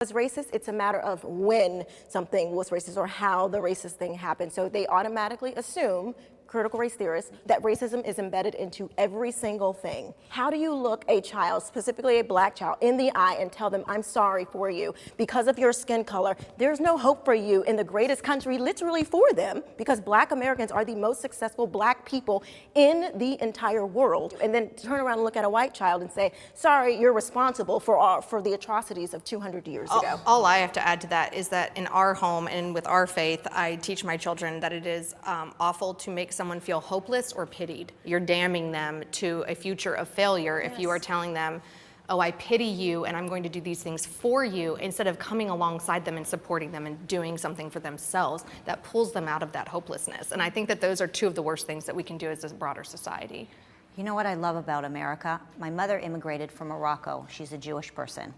As racist, it's a matter of when something was racist or how the racist thing happened. So they automatically assume, critical race theorists, that racism is embedded into every single thing. How do you look a child, specifically a black child, in the eye and tell them, I'm sorry for you because of your skin color? There's no hope for you in the greatest country literally for them, because black Americans are the most successful black people in the entire world. And then turn around and look at a white child and say, sorry, you're responsible for the atrocities of 200 years ago. All I have to add to that is that in our home and with our faith, I teach my children that it is awful to make someone feel hopeless or pitied. You're damning them to a future of failure if you are telling them, oh, I pity you and I'm going to do these things for you, instead of coming alongside them and supporting them and doing something for themselves that pulls them out of that hopelessness. And I think that those are two of the worst things that we can do as a broader society. You know what I love about America? My mother immigrated from Morocco. She's a Jewish person.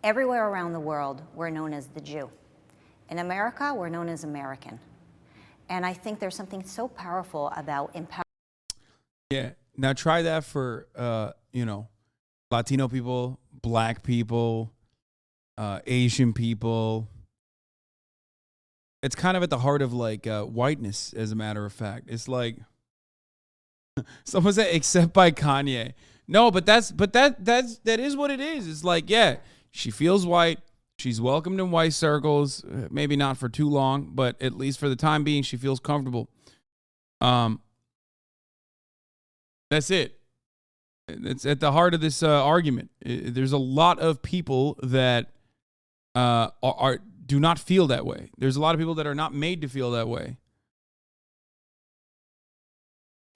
Everywhere around the world, we're known as the Jew. In America, we're known as American. And I think there's something so powerful about empowering. Yeah. Now try that for, Latino people, black people, Asian people. It's kind of at the heart of whiteness, as a matter of fact. It's like, someone said, except by Kanye. No, but that is what it is. It's like, yeah, she feels white. She's welcomed in white circles, maybe not for too long, but at least for the time being, she feels comfortable. That's it. It's at the heart of this argument. There's a lot of people that do not feel that way. There's a lot of people that are not made to feel that way.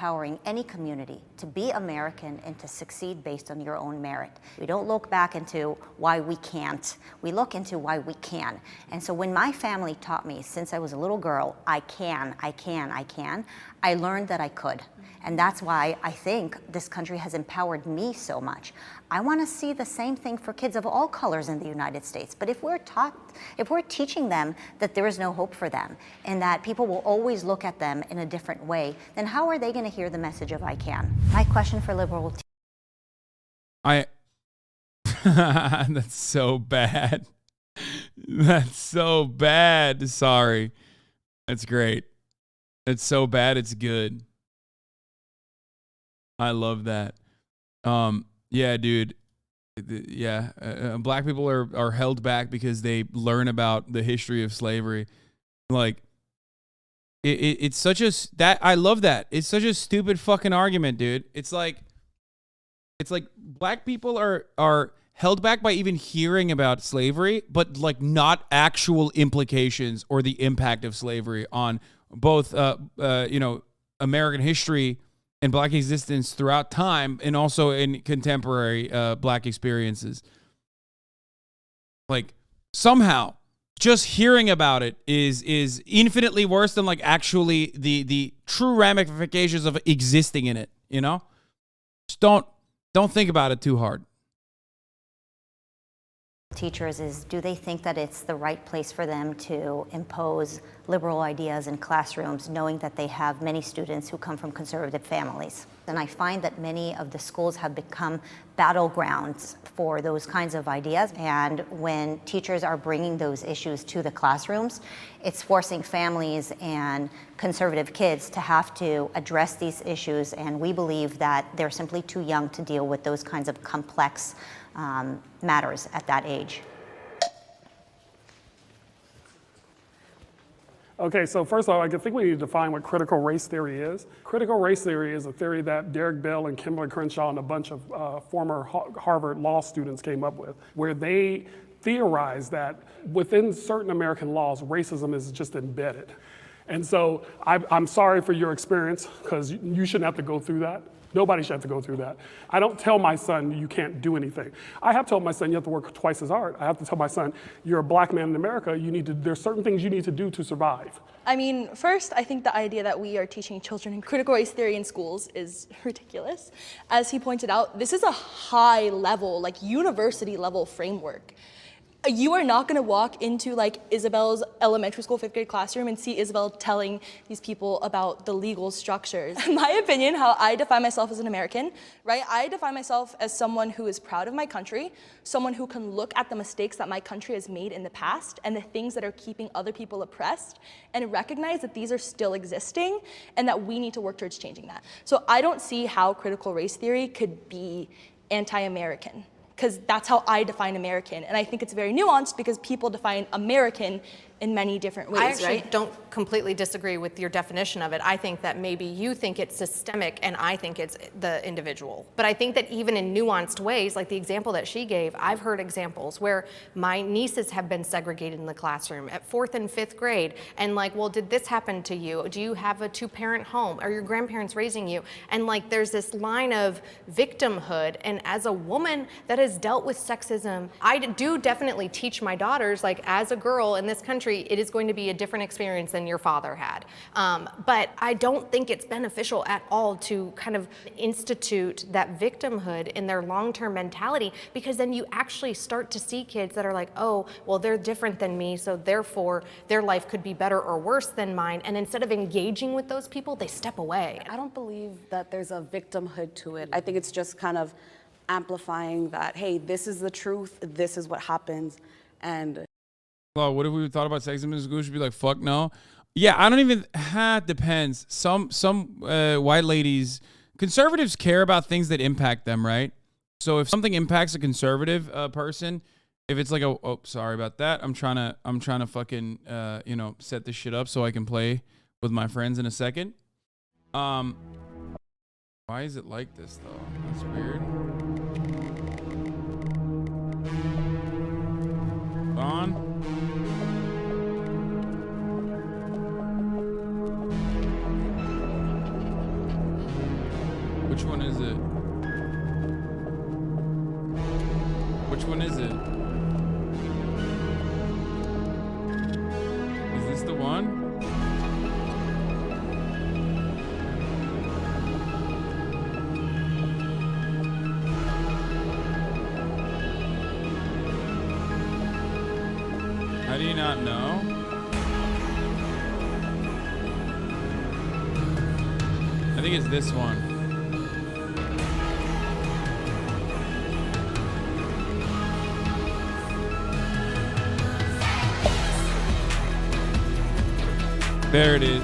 Empowering any community to be American and to succeed based on your own merit. We don't look back into why we can't. We look into why we can. And so when my family taught me since I was a little girl, I can, I learned that I could. And that's why I think this country has empowered me so much. I want to see the same thing for kids of all colors in the United States. But if we're teaching them that there is no hope for them and that people will always look at them in a different way, then how are they going to hear the message of I can? My question for liberal That's so bad. That's so bad. Sorry. That's great. It's so bad, it's good. I love that. Yeah, dude. Yeah, black people are held back because they learn about the history of slavery. Like, it's such a I love that. It's such a stupid fucking argument, dude. It's like black people are held back by even hearing about slavery, but like not actual implications or the impact of slavery on both American history and black existence throughout time, and also in contemporary black experiences. Like, somehow just hearing about it is infinitely worse than like actually the true ramifications of existing in it, you know? Just don't think about it too hard. teachers is, do they think that it's the right place for them to impose liberal ideas in classrooms, knowing that they have many students who come from conservative families? And I find that many of the schools have become battlegrounds for those kinds of ideas. And when teachers are bringing those issues to the classrooms, it's forcing families and conservative kids to have to address these issues. And we believe that they're simply too young to deal with those kinds of complex matters at that age. Okay, so first of all, I think we need to define what critical race theory is. Critical race theory is a theory that Derek Bell and Kimberly Crenshaw and a bunch of former Harvard law students came up with, where they theorize that within certain American laws, racism is just embedded. And so I'm sorry for your experience, because you shouldn't have to go through that. Nobody should have to go through that. I don't tell my son you can't do anything. I have told my son you have to work twice as hard. I have to tell my son, you're a black man in America, there's certain things you need to do to survive. I mean, first, I think the idea that we are teaching children in critical race theory in schools is ridiculous. As he pointed out, this is a high level, like university level framework. You are not gonna walk into like Isabel's elementary school 5th grade classroom and see Isabel telling these people about the legal structures. In my opinion, how I define myself as an American, right? I define myself as someone who is proud of my country, someone who can look at the mistakes that my country has made in the past and the things that are keeping other people oppressed and recognize that these are still existing and that we need to work towards changing that. So I don't see how critical race theory could be anti-American, because that's how I define American. And I think it's very nuanced because people define American in many different ways, I actually right? don't completely disagree with your definition of it. I think that maybe you think it's systemic and I think it's the individual. But I think that even in nuanced ways, like the example that she gave, I've heard examples where my nieces have been segregated in the classroom at 4th and 5th grade. And like, well, did this happen to you? Do you have a 2-parent home? Are your grandparents raising you? And like, there's this line of victimhood. And as a woman that has dealt with sexism, I do definitely teach my daughters, like as a girl in this country, it is going to be a different experience than your father had. But I don't think it's beneficial at all to kind of institute that victimhood in their long-term mentality, because then you actually start to see kids that are like, oh, well, they're different than me, so therefore their life could be better or worse than mine. And instead of engaging with those people, they step away. I don't believe that there's a victimhood to it. I think it's just kind of amplifying that, hey, this is the truth, this is what happens, and What if we thought about sexism in school? Should be like, fuck no. Yeah, I don't even. Depends. Some white ladies, conservatives care about things that impact them, right? So if something impacts a conservative person, if it's like sorry about that. I'm trying to fucking set this shit up so I can play with my friends in a second. Why is it like this though? That's weird. On. Which one is it? Which one is it? Is this the one? How do you not know? I think it's this one. There it is.